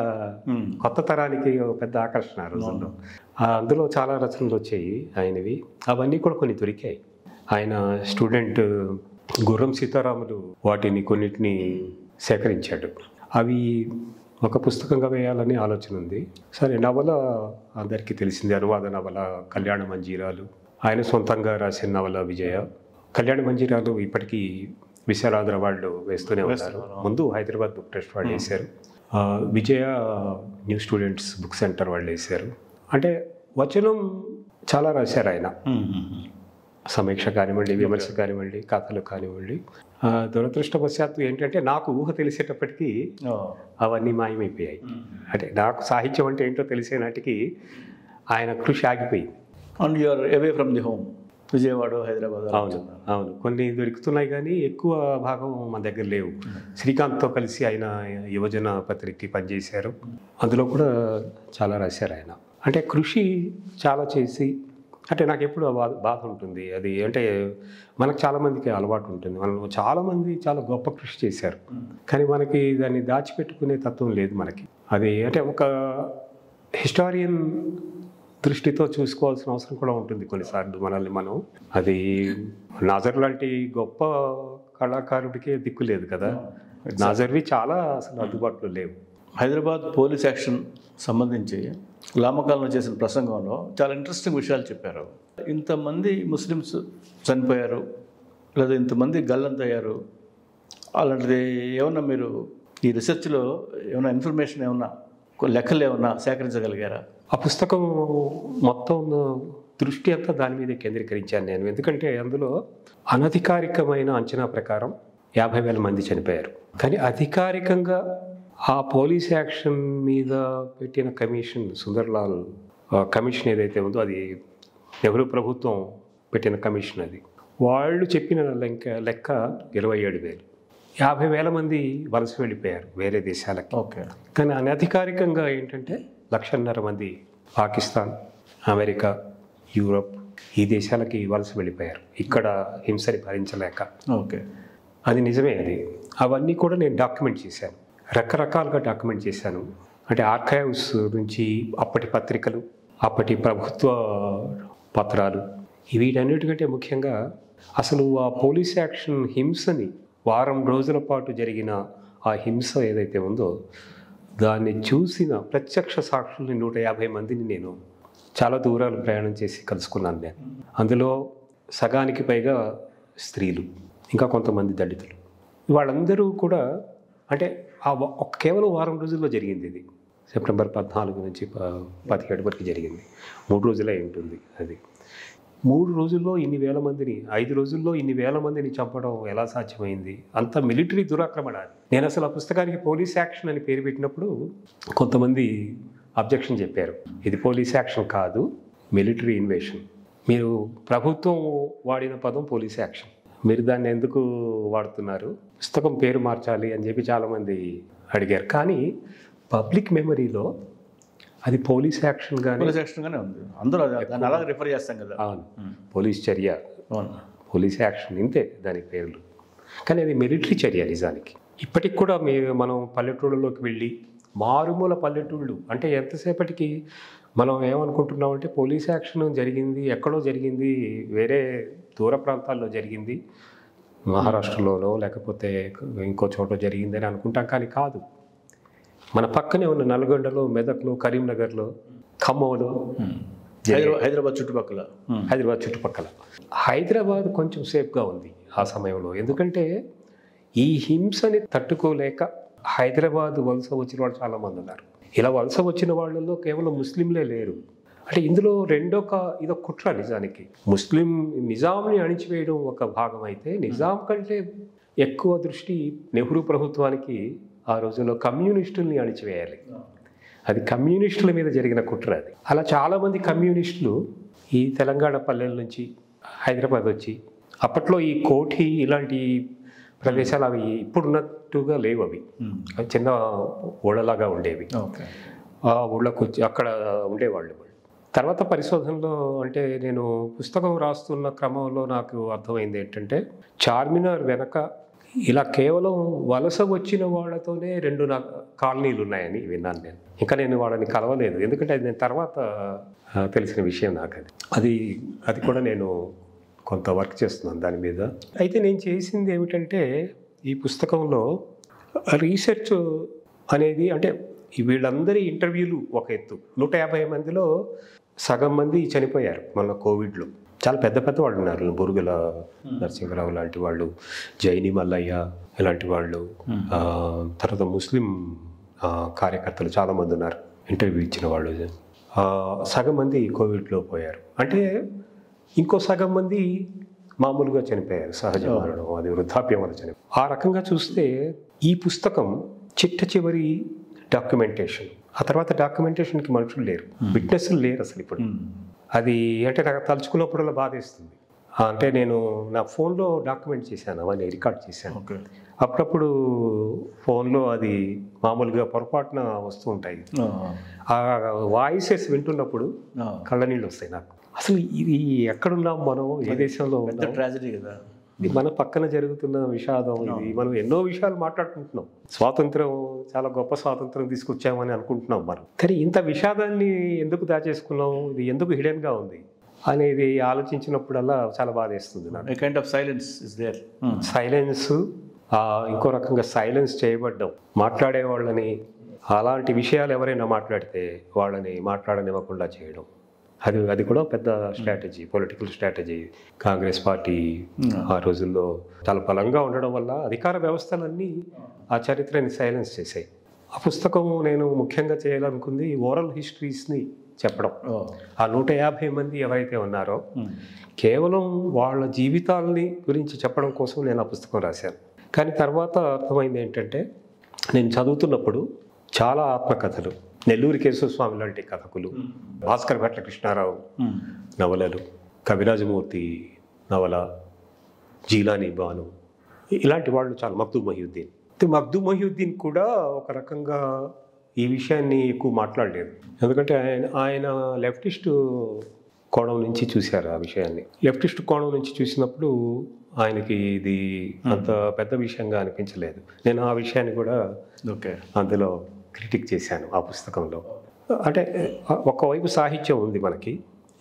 కొత్త తరానికి ఒక పెద్ద ఆకర్షణ ఆ రోజుల్లో. అందులో చాలా రచనలు వచ్చాయి ఆయనవి. అవన్నీ కూడా కొన్ని దొరికాయి. ఆయన స్టూడెంట్ గుర్రం సీతారాములు వాటిని కొన్నిటిని సేకరించాడు. అవి ఒక పుస్తకంగా వేయాలని ఆలోచన ఉంది. సరే, నవల అందరికీ తెలిసింది, అనువాద నవల కళ్యాణ మంజీరాలు. ఆయన సొంతంగా రాసిన నవల విజయ. కళ్యాణ మంజీరాలు ఇప్పటికీ విశాలాంధ్ర వాళ్ళు వేస్తూనే ఉన్నారు. ముందు హైదరాబాద్ బుక్ ట్రస్ట్ వాళ్ళు వేశారు, విజయ న్యూ స్టూడెంట్స్ బుక్ సెంటర్ వాళ్ళు వేశారు. అంటే వచనం చాలా రాశారు ఆయన. సమీక్ష కానివ్వండి, విమర్శ కానివ్వండి, కథలు కానివ్వండి. దురదృష్టవశాత్తు ఏంటంటే నాకు ఊహ తెలిసేటప్పటికీ అవన్నీ మాయమైపోయాయి. అంటే నాకు సాహిత్యం అంటే ఏంటో తెలిసే నాటికి ఆయన కృషి ఆగిపోయింది. And you are away from the home, Vijayawada, Hyderabad. అవును, కొన్ని దొరుకుతున్నాయి కానీ ఎక్కువ భాగం మన దగ్గర లేవు. శ్రీకాంత్తో కలిసి ఆయన యువజన పత్రికకి పనిచేశారు. అందులో కూడా చాలా రాశారు ఆయన. అంటే కృషి చాలా చేసి, అంటే నాకు ఎప్పుడు బాధ ఉంటుంది. అది అంటే మనకు చాలామందికి అలవాటు ఉంటుంది. మనలో చాలామంది చాలా గొప్ప కృషి చేశారు, కానీ మనకి దాన్ని దాచిపెట్టుకునే తత్వం లేదు మనకి. అది అంటే ఒక హిస్టారియన్ దృష్టితో చూసుకోవాల్సిన అవసరం కూడా ఉంటుంది కొన్నిసార్లు మనల్ని మనం. అది నాజర్ లాంటి గొప్ప కళాకారుడికే దిక్కు లేదు కదా, నాజర్వి చాలా అసలు అందుబాటులో లేవు. హైదరాబాద్ పోలీస్ యాక్షన్ సంబంధించి లామకాలంలో చేసిన ప్రసంగంలో చాలా ఇంట్రెస్టింగ్ విషయాలు చెప్పారు. ఇంతమంది ముస్లిమ్స్ చనిపోయారు, లేదా ఇంతమంది గల్లంతయ్యారు, అలాంటిది ఏమన్నా మీరు ఈ రీసెర్చ్లో ఏమైనా ఇన్ఫర్మేషన్ ఏమన్నా లెక్కలు ఏమన్నా సేకరించగలిగారా? ఆ పుస్తకం మొత్తం దృష్టి అంతా దాని మీదే కేంద్రీకరించాను నేను. ఎందుకంటే అందులో అనధికారికమైన అంచనా ప్రకారం 50,000 మంది చనిపోయారు. కానీ అధికారికంగా ఆ పోలీస్ యాక్షన్ మీద పెట్టిన కమిషన్, సుందర్లాల్ కమిషన్ ఏదైతే ఉందో, అది నెహ్రూ ప్రభుత్వం పెట్టిన కమిషన్. అది వాళ్ళు చెప్పిన లెక్క 27,000. 50,000 మంది వలస వెళ్ళిపోయారు వేరే దేశాలకి. ఓకే. కానీ అనధికారికంగా ఏంటంటే 1,50,000 మంది పాకిస్తాన్, అమెరికా, యూరోప్ ఈ దేశాలకి వలస వెళ్ళిపోయారు ఇక్కడ హింసని భరించలేక. ఓకే, అది నిజమే. అది అవన్నీ కూడా నేను డాక్యుమెంట్ చేశాను, రకరకాలుగా డాక్యుమెంట్ చేశాను. అంటే ఆర్కైవ్స్ నుంచి అప్పటి పత్రికలు, అప్పటి ప్రభుత్వ పత్రాలు, వీటన్నిటికంటే ముఖ్యంగా అసలు ఆ పోలీస్ యాక్షన్ హింసని, వారం రోజుల పాటు జరిగిన ఆ హింస ఏదైతే ఉందో దాన్ని చూసిన ప్రత్యక్ష సాక్షుల్ని 150 మందిని నేను చాలా దూరాలు ప్రయాణం చేసి కలుసుకున్నాను నేను. అందులో సగానికి పైగా స్త్రీలు, ఇంకా కొంతమంది దళితులు. వాళ్ళందరూ కూడా అంటే కేవలం వారం రోజుల్లో జరిగింది. ఇది సెప్టెంబర్ 14 నుంచి 17 వరకు జరిగింది. 3 రోజులే ఉంటుంది. అది 3 రోజుల్లో ఇన్ని వేల మందిని, 5 రోజుల్లో ఇన్ని వేల మందిని చంపడం ఎలా సాధ్యమైంది? అంత మిలిటరీ దురాక్రమణ. నేను అసలు ఆ పుస్తకానికి పోలీస్ యాక్షన్ అని పేరు పెట్టినప్పుడు కొంతమంది అబ్జెక్షన్ చెప్పారు. ఇది పోలీస్ యాక్షన్ కాదు, మిలిటరీ ఇన్వేషన్. మీరు ప్రభుత్వం వాడిన పదం పోలీస్ యాక్షన్, మీరు దాన్ని ఎందుకు వాడుతున్నారు? పుస్తకం పేరు మార్చాలి అని చెప్పి చాలామంది అడిగారు. కానీ పబ్లిక్ మెమరీలో అది పోలీస్ యాక్షన్గానే ఉంది. అందరూ దాన్ని అలాగే రిఫర్ చేస్తాం కదా. అవును, పోలీస్ చర్య, పోలీస్ యాక్షన్, ఇంతే దాని పేర్లు. కానీ అది మిలిటరీ చర్య నిజానికి. ఇప్పటికి కూడా మనం పల్లెటూళ్ళలోకి వెళ్ళి మారుమూల పల్లెటూళ్ళు. అంటే ఎంతసేపటికి మనం ఏమనుకుంటున్నామంటే పోలీస్ యాక్షన్ జరిగింది, ఎక్కడో జరిగింది, వేరే దూర ప్రాంతాల్లో జరిగింది, మహారాష్ట్రలోనో లేకపోతే ఇంకో చోట జరిగిందని అనుకుంటాం. కానీ కాదు. మన పక్కనే ఉన్న నల్గొండలో, మెదక్లో, కరీంనగర్లో, ఖమ్మంలో, హైదరాబాద్ చుట్టుపక్కల హైదరాబాద్ కొంచెం సేఫ్గా ఉంది ఆ సమయంలో. ఎందుకంటే ఈ హింసని తట్టుకోలేక హైదరాబాద్ వలస వచ్చిన వాళ్ళు చాలామంది ఉన్నారు. ఇలా వలస వచ్చిన వాళ్ళలో కేవలం ముస్లింలే లేరు. అంటే ఇందులో ఇదొక కుట్ర. నిజానికి ముస్లిం నిజాంని అణిచివేయడం ఒక భాగం అయితే, నిజాం కంటే ఎక్కువ దృష్టి నెహ్రూ ప్రభుత్వానికి ఆ రోజుల్లో కమ్యూనిస్టుల్ని అణిచివేయాలి. అది కమ్యూనిస్టుల మీద జరిగిన కుట్ర. అది అలా చాలామంది కమ్యూనిస్టులు ఈ తెలంగాణ పల్లెల నుంచి హైదరాబాద్ వచ్చి, అప్పట్లో ఈ కోఠి ఇలాంటి ప్రదేశాలు అవి ఇప్పుడున్నట్టుగా లేవు. అవి చిన్న ఊళ్ళలాగా ఉండేవి. ఆ ఊళ్ళోకి వచ్చి అక్కడ ఉండేవాళ్ళు. తర్వాత పరిశోధనలో అంటే నేను పుస్తకం రాస్తున్న క్రమంలో నాకు అర్థమైంది ఏంటంటే, చార్మినార్ వెనక ఇలా కేవలం వలస వచ్చిన వాళ్ళతోనే 2 కాలనీలు ఉన్నాయని విన్నాను నేను. ఇంకా నేను వాళ్ళని కలవలేదు, ఎందుకంటే అది నేను తర్వాత తెలిసిన విషయం నాకు. అది కూడా నేను కొంత వర్క్ చేస్తున్నాను దాని మీద. అయితే నేను చేసింది ఏమిటంటే, ఈ పుస్తకంలో రీసెర్చ్ అనేది అంటే వీళ్ళందరి ఇంటర్వ్యూలు ఒక ఎత్తు. 150 మందిలో సగం మంది చనిపోయారు మన కోవిడ్లో. చాలా పెద్ద వాళ్ళు ఉన్నారు. బురుగుల నరసింహరావు లాంటి వాళ్ళు, జైని మల్లయ్య ఇలాంటి వాళ్ళు, తర్వాత ముస్లిం కార్యకర్తలు చాలామంది ఉన్నారు ఇంటర్వ్యూ ఇచ్చిన వాళ్ళు. సగం మంది కోవిడ్లో పోయారు. అంటే ఇంకో సగం మంది మామూలుగా చనిపోయారు, సహజ మరణం, అది వృద్ధాప్యం వల్ల చనిపోయారు. ఆ రకంగా చూస్తే ఈ పుస్తకం చివరి డాక్యుమెంటేషన్. ఆ తర్వాత డాక్యుమెంటేషన్కి మనుషులు లేరు, విట్నెస్లు లేరు అసలు ఇప్పుడు. అది అంటే నాకు తలుచుకున్నప్పుడల్లా బాధేస్తుంది. అంటే నేను నా ఫోన్లో డాక్యుమెంట్ చేశాను, అవన్నీ రికార్డ్ చేశాను. అప్పుడప్పుడు ఫోన్లో అది మామూలుగా పొరపాటున వస్తూ ఉంటాయి. ఆ వాయిసెస్ వింటున్నప్పుడు కళ్ళ నీళ్ళు వస్తాయి నాకు. అసలు ఇది ఎక్కడున్నాం మనం, ఏ దేశంలో ఉన్నాం? ట్రాజడీ కదా ఇది. మన పక్కన జరుగుతున్న విషాదం ఇది. మనం ఎన్నో విషయాలు మాట్లాడుకుంటున్నాం. స్వాతంత్రం, చాలా గొప్ప స్వాతంత్రం తీసుకొచ్చామని అనుకుంటున్నాం మనం. కానీ ఇంత విషాదాన్ని ఎందుకు దాచేసుకున్నాం, ఇది ఎందుకు హిడెన్గా ఉంది అనేది ఆలోచించినప్పుడల్లా చాలా బాధేస్తుంది నాకు. Kind of silence is there. Silence, ఇంకో రకంగా సైలెన్స్ చేయబడ్డం. మాట్లాడే వాళ్ళని, అలాంటి విషయాలు ఎవరైనా మాట్లాడితే వాళ్ళని మాట్లాడనివ్వకుండా చేయడం, అది కూడా పెద్ద strategy, political strategy. Congress party ఆ రోజుల్లో చాలా బలంగా ఉండడం వల్ల అధికార వ్యవస్థలన్నీ ఆ చరిత్రని సైలెన్స్ చేశాయి. ఆ పుస్తకం నేను ముఖ్యంగా చేయాలనుకుంది ఓరల్ హిస్టరీస్ని చెప్పడం. ఆ 150 మంది ఎవరైతే ఉన్నారో కేవలం వాళ్ళ జీవితాలని గురించి చెప్పడం కోసం నేను ఆ పుస్తకం రాశాను. కానీ తర్వాత అర్థమైంది ఏంటంటే, నేను చదువుతున్నప్పుడు చాలా ఆత్మకథలు, నెల్లూరి కేశవస్వామి లాంటి కథకులు, భాస్కర్ భట్ల కృష్ణారావు నవలలు, కవిరాజమూర్తి నవల, జీలాని బాను, ఇలాంటి వాళ్ళు చాలా, మగ్దూ మొహియుద్దీన్ కూడా ఒక రకంగా ఈ విషయాన్ని ఎక్కువ మాట్లాడలేదు. ఎందుకంటే ఆయన లెఫ్టిస్ట్ కోణం నుంచి చూశారు ఆ విషయాన్ని. లెఫ్టిస్ట్ కోణం నుంచి చూసినప్పుడు ఆయనకి ఇది అంత పెద్ద విషయంగా అనిపించలేదు. నేను ఆ విషయాన్ని కూడా అందులో క్రిటిక్ చేశాను ఆ పుస్తకంలో. అంటే ఒకవైపు సాహిత్యం ఉంది మనకి,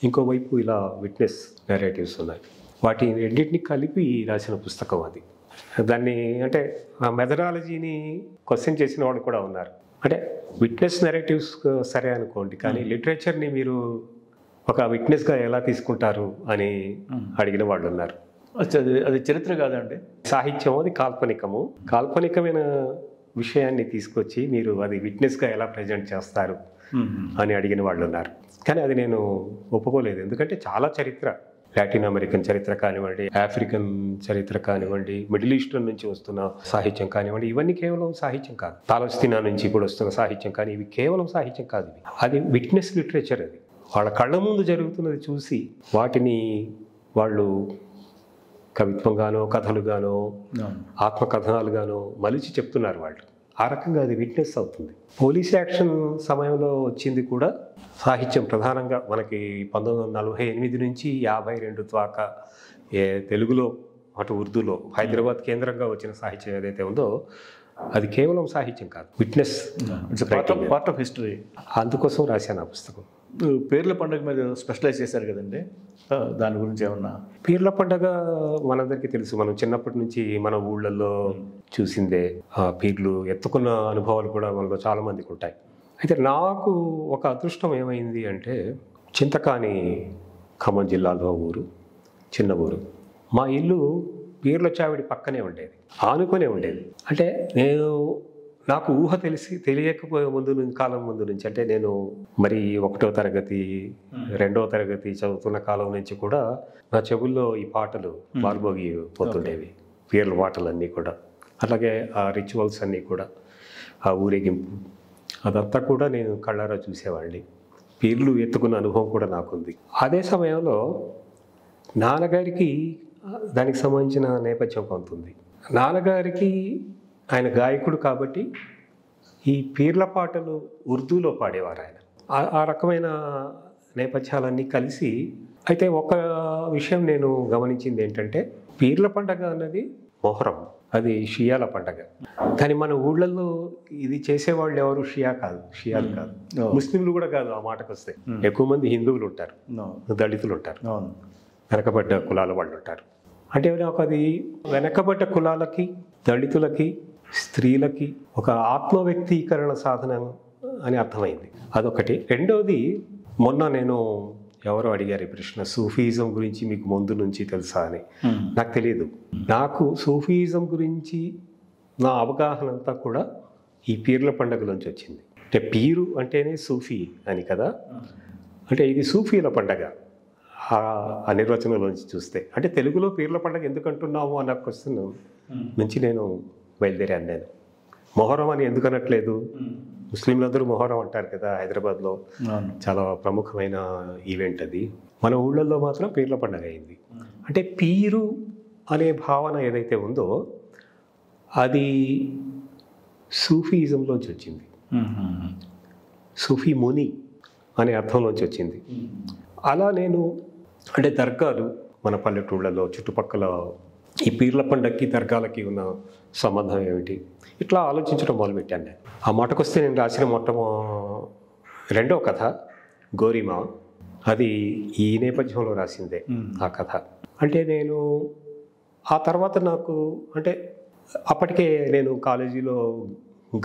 ఇంకోవైపు ఇలా విట్నెస్ నెరేటివ్స్ ఉన్నాయి. వాటి రెండింటిని కలిపి రాసిన పుస్తకం అది. దాన్ని అంటే ఆ మెథడాలజీని క్వశ్చన్ చేసిన వాళ్ళు కూడా ఉన్నారు. అంటే విట్నెస్ నెరేటివ్స్ సరే అనుకోండి, కానీ లిటరేచర్ని మీరు ఒక విట్నెస్గా ఎలా తీసుకుంటారు అని అడిగిన వాళ్ళు ఉన్నారు. అది చరిత్ర కాదండి, సాహిత్యం, అది కాల్పనికమైన విషయాన్ని తీసుకొచ్చి మీరు అది విట్నెస్గా ఎలా ప్రజెంట్ చేస్తారు అని అడిగిన వాళ్ళు ఉన్నారు. కానీ అది నేను ఒప్పుకోలేదు. ఎందుకంటే చాలా చరిత్ర, లాటిన్ అమెరికన్ చరిత్ర కానివ్వండి, ఆఫ్రికన్ చరిత్ర కానివ్వండి, మిడిల్ ఈస్టర్న్ నుంచి వస్తున్న సాహిత్యం కానివ్వండి, ఇవన్నీ కేవలం సాహిత్యం కాదు. పాలస్తీనా నుంచి ఇప్పుడు వస్తున్న సాహిత్యం కానీ ఇవి కేవలం సాహిత్యం కాదు. అది విట్నెస్ లిటరేచర్. అది వాళ్ళ కళ్ళ ముందు జరుగుతున్నది చూసి వాటిని వాళ్ళు కవిత్వంగానో, కథలుగానో, ఆత్మకథనాలుగానో మలిచి చెప్తున్నారు వాళ్ళు. ఆ రకంగా అది విట్నెస్ అవుతుంది. పోలీస్ యాక్షన్ సమయంలో వచ్చింది కూడా సాహిత్యం ప్రధానంగా మనకి 1948 నుంచి 52 దాకా తెలుగులో అటు ఉర్దూలో హైదరాబాద్ కేంద్రంగా వచ్చిన సాహిత్యం ఏదైతే ఉందో అది కేవలం సాహిత్యం కాదు, విట్నెస్ పార్ట్ ఆఫ్ హిస్టరీ. అందుకోసం రాశాను ఆ పుస్తకం. పేర్ల పండుగ మీద స్పెషలైజ్ చేశారు కదండి, దాని గురించి ఏమన్నా? పీర్ల పండగ మనందరికీ తెలుసు, మనం చిన్నప్పటి నుంచి మన ఊళ్ళల్లో చూసిందే. ఆ పీర్లు ఎత్తుకున్న అనుభవాలు కూడా మనలో చాలా మందికి ఉంటాయి. అయితే నాకు ఒక అదృష్టం ఏమైంది అంటే, చింతకాని ఖమ్మం జిల్లాలో ఊరు, చిన్న ఊరు. మా ఇల్లు పీర్ల చావిడి పక్కనే ఉండేది, ఆనుకునే ఉండేది. అంటే నాకు ఊహ తెలియకపోయే కాలం ముందు నుంచి, అంటే నేను మరి 1వ తరగతి 2వ తరగతి చదువుతున్న కాలం నుంచి కూడా నా చెవుల్లో ఈ పాటలు బాల్మోగి పోతుండేవి, పీర్ల పాటలన్నీ కూడా. అలాగే ఆ రిచువల్స్ అన్నీ కూడా, ఆ ఊరేగింపు అదంతా కూడా నేను కళ్ళారా చూసేవాడిని. పీర్లు ఎత్తుకున్న అనుభవం కూడా నాకుంది. అదే సమయంలో నాన్నగారికి దానికి సంబంధించిన నేపథ్యం కొంత ఉంది. నాన్నగారికి ఆయన గాయకుడు కాబట్టి ఈ పీర్ల పాటలు ఉర్దూలో పాడేవారు ఆయన. ఆ రకమైన నేపథ్యాలన్నీ కలిసి. అయితే ఒక విషయం నేను గమనించింది ఏంటంటే, పీర్ల పండగ అన్నది మొహరం, అది షియాల పండగ. కానీ మన ఊళ్ళల్లో ఇది చేసేవాళ్ళు ఎవరు షియాలు కాదు, ముస్లింలు కూడా కాదు. ఆ మాటకు వస్తే ఎక్కువ మంది హిందువులు ఉంటారు, దళితులు ఉంటారు, వెనకబడ్డ కులాల వాళ్ళు ఉంటారు. అంటే నాకు అది వెనకబడ్డ కులాలకి, దళితులకి, స్త్రీలకి ఒక ఆత్మవ్యక్తీకరణ సాధన అని అర్థమైంది. అదొకటి. రెండవది, మొన్న నేను ఎవరో అడిగారు ఈ ప్రశ్న, సూఫీజం గురించి మీకు ముందు నుంచి తెలుసా అని. నాకు తెలియదు. నాకు సూఫీజం గురించి నా అవగాహన అంతా కూడా ఈ పీర్ల పండుగ నుంచి వచ్చింది. అంటే పీరు అంటేనే సూఫీ అని కదా, అంటే ఇది సూఫీల పండగ ఆ నిర్వచనంలోంచి చూస్తే. అంటే తెలుగులో పీర్ల పండుగ ఎందుకు అంటున్నాము అన్న క్వశ్చన్ నుంచి నేను బయలుదేరాను. నేను మొహరం అని ఎందుకు అనట్లేదు? ముస్లింలందరూ మొహరం అంటారు కదా, హైదరాబాద్లో చాలా ప్రముఖమైన ఈవెంట్ అది. మన ఊళ్ళల్లో మాత్రం పీర్ల పండుగ అయింది. అంటే పీరు అనే భావన ఏదైతే ఉందో అది సూఫీజంలోంచి వచ్చింది, సూఫీ ముని అనే అర్థంలోంచి వచ్చింది. అలా నేను అంటే దర్గాలు మన పల్లెటూళ్ళలో చుట్టుపక్కల ఈ పీర్ల పండగకి దర్గాలకి ఉన్న సంబంధం ఏమిటి, ఇట్లా ఆలోచించడం మొదలుపెట్టాను నేను. ఆ మాటకు వస్తే నేను రాసిన రెండవ కథ గోరిమా, అది ఈ నేపథ్యంలో రాసిందే ఆ కథ. అంటే నేను ఆ తర్వాత నాకు అంటే అప్పటికే నేను కాలేజీలో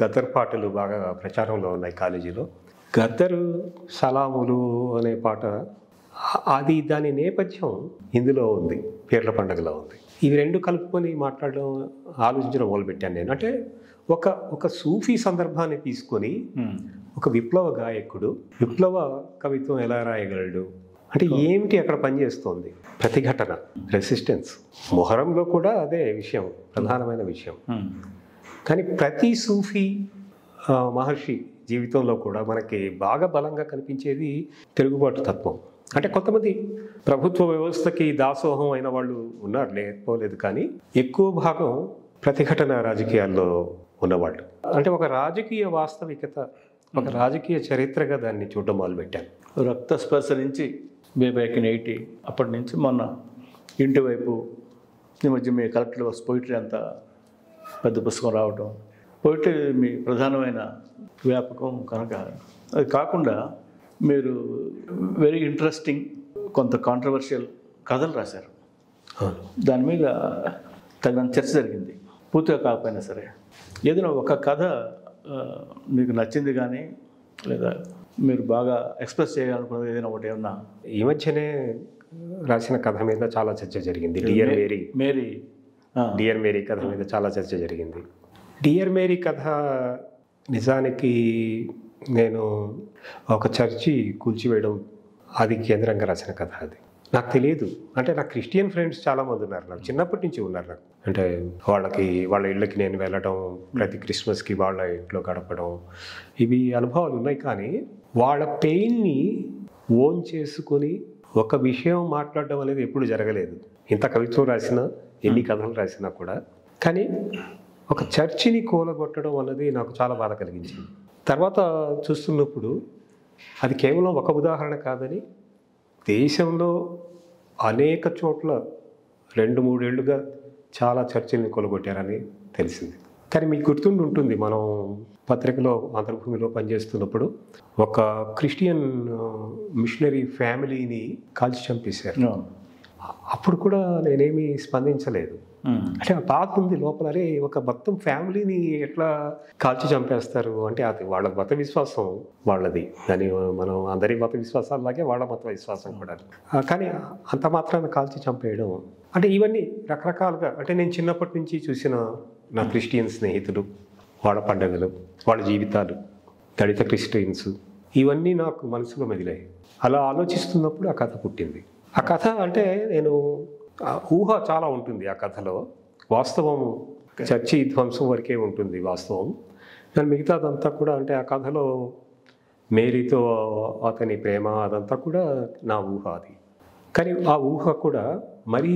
గద్దర్ పాటలు బాగా ప్రచారంలో ఉన్నాయి కాలేజీలో. గద్దరు సలాములు అనే పాట, అది దాని నేపథ్యం ఇందులో ఉంది, పీర్ల పండుగలో ఉంది. ఇవి రెండు కలుపుకొని ఆలోచించడం మొదలుపెట్టాను నేను. అంటే ఒక సూఫీ సందర్భాన్ని తీసుకొని ఒక విప్లవ గాయకుడు విప్లవ కవిత్వం ఎలా రాయగలడు, అంటే ఏమిటి అక్కడ పనిచేస్తోంది, ప్రతిఘటన, రెసిస్టెన్స్. మొహరంలో కూడా అదే విషయం, ప్రధానమైన విషయం. కానీ ప్రతి సూఫీ మహర్షి జీవితంలో కూడా మనకి బాగా బలంగా కనిపించేది తిరుగుబాటు తత్వం. అంటే కొంతమంది ప్రభుత్వ వ్యవస్థకి దాసోహం అయిన వాళ్ళు ఉన్నారు, లేకపోలేదు, కానీ ఎక్కువ భాగం ప్రతిఘటన రాజకీయాల్లో ఉన్నవాళ్ళు. అంటే ఒక రాజకీయ వాస్తవికత, ఒక రాజకీయ చరిత్రగా దాన్ని చూడడం మొదలుపెట్టాను. రక్త స్పర్శ నుంచి బ్యాక్ ఇన్ 80, అప్పటి నుంచి మొన్న ఇంటి వైపు ఈ మధ్య మీ కలెక్టర్ వర్క్స్ పోయిటరీ అంతా పెద్ద పుస్తకం రావటం, పోయిటరీ మీ ప్రధానమైన వ్యాపకం కనుక. అది కాకుండా మీరు వెరీ ఇంట్రెస్టింగ్, కొంత కాంట్రవర్షియల్ కథలు రాశారు. దాని మీద తగినంత చర్చ జరిగింది, పూర్తిగా కాకపోయినా సరే. ఏదైనా ఒక కథ మీకు నచ్చింది కానీ, లేదా మీరు బాగా ఎక్స్ప్రెస్ చేయాలనుకున్నది ఏదైనా ఒకటి ఏమన్నా? ఈ మధ్యనే రాసిన కథ మీద చాలా చర్చ జరిగింది. డియర్ మేరీ కథ మీద చాలా చర్చ జరిగింది. డియర్ మేరీ కథ నిజానికి నేను ఒక చర్చి కూల్చివేయడం అది కేంద్రంగా రాసిన కథ. అది నాకు తెలియదు. అంటే నాకు క్రిస్టియన్ ఫ్రెండ్స్ చాలామంది ఉన్నారు, నాకు చిన్నప్పటి నుంచి ఉన్నారు. నాకు అంటే వాళ్ళ ఇళ్ళకి నేను వెళ్ళడం, ప్రతి క్రిస్మస్కి వాళ్ళ ఇంట్లో గడపడం, ఇవి అనుభవాలు ఉన్నాయి. కానీ వాళ్ళ పెయిన్ని ఓన్ చేసుకొని ఒక విషయం మాట్లాడడం అనేది ఎప్పుడు జరగలేదు. ఇంత కవిత్వం రాసినా, ఎన్ని కథలు రాసినా కూడా. కానీ ఒక చర్చిని కూలగొట్టడం అన్నది నాకు చాలా బాధ కలిగించింది. తర్వాత చూస్తున్నప్పుడు అది కేవలం ఒక ఉదాహరణ కాదని, దేశంలో అనేక చోట్ల 2-3 ఏళ్లుగా చాలా చర్చిల్ని కొలగొట్టారని తెలిసింది. కానీ మీకు గుర్తుండి ఉంటుంది, మనం పత్రికలో ఆంధ్రభూమిలో పనిచేస్తున్నప్పుడు ఒక క్రిస్టియన్ మిషనరీ ఫ్యామిలీని కాల్చి చంపేశారు. అప్పుడు కూడా నేనేమి స్పందించలేదు. అంటే ఆ బాధ ఉంది లోపల, అరే ఒక మొత్తం ఫ్యామిలీని ఎట్లా కాల్చి చంపేస్తారు అంటే అది వాళ్ళ మత విశ్వాసం వాళ్ళది, దాని మనం అందరి మత విశ్వాసాలలాగే వాళ్ళ మత విశ్వాసం కూడా. కానీ అంత మాత్రాన కాల్చి చంపేయడం అంటే ఇవన్నీ రకరకాలుగా, అంటే నేను చిన్నప్పటి నుంచి చూసిన నా క్రిస్టియన్ స్నేహితులు, వాళ్ళ పండుగలు, వాళ్ళ జీవితాలు, దళిత క్రిస్టియన్స్, ఇవన్నీ నాకు మనసులో మెదిలాయి. అలా ఆలోచిస్తున్నప్పుడు ఆ కథ పుట్టింది. ఆ కథ అంటే నేను ఊహ చాలా ఉంటుంది ఆ కథలో, వాస్తవం చర్చి ధ్వంసం వరకే ఉంటుంది వాస్తవం. కానీ మిగతాదంతా కూడా అంటే ఆ కథలో మేరీతో అతని ప్రేమ అదంతా కూడా నా ఊహ అది. కానీ ఆ ఊహ కూడా మరీ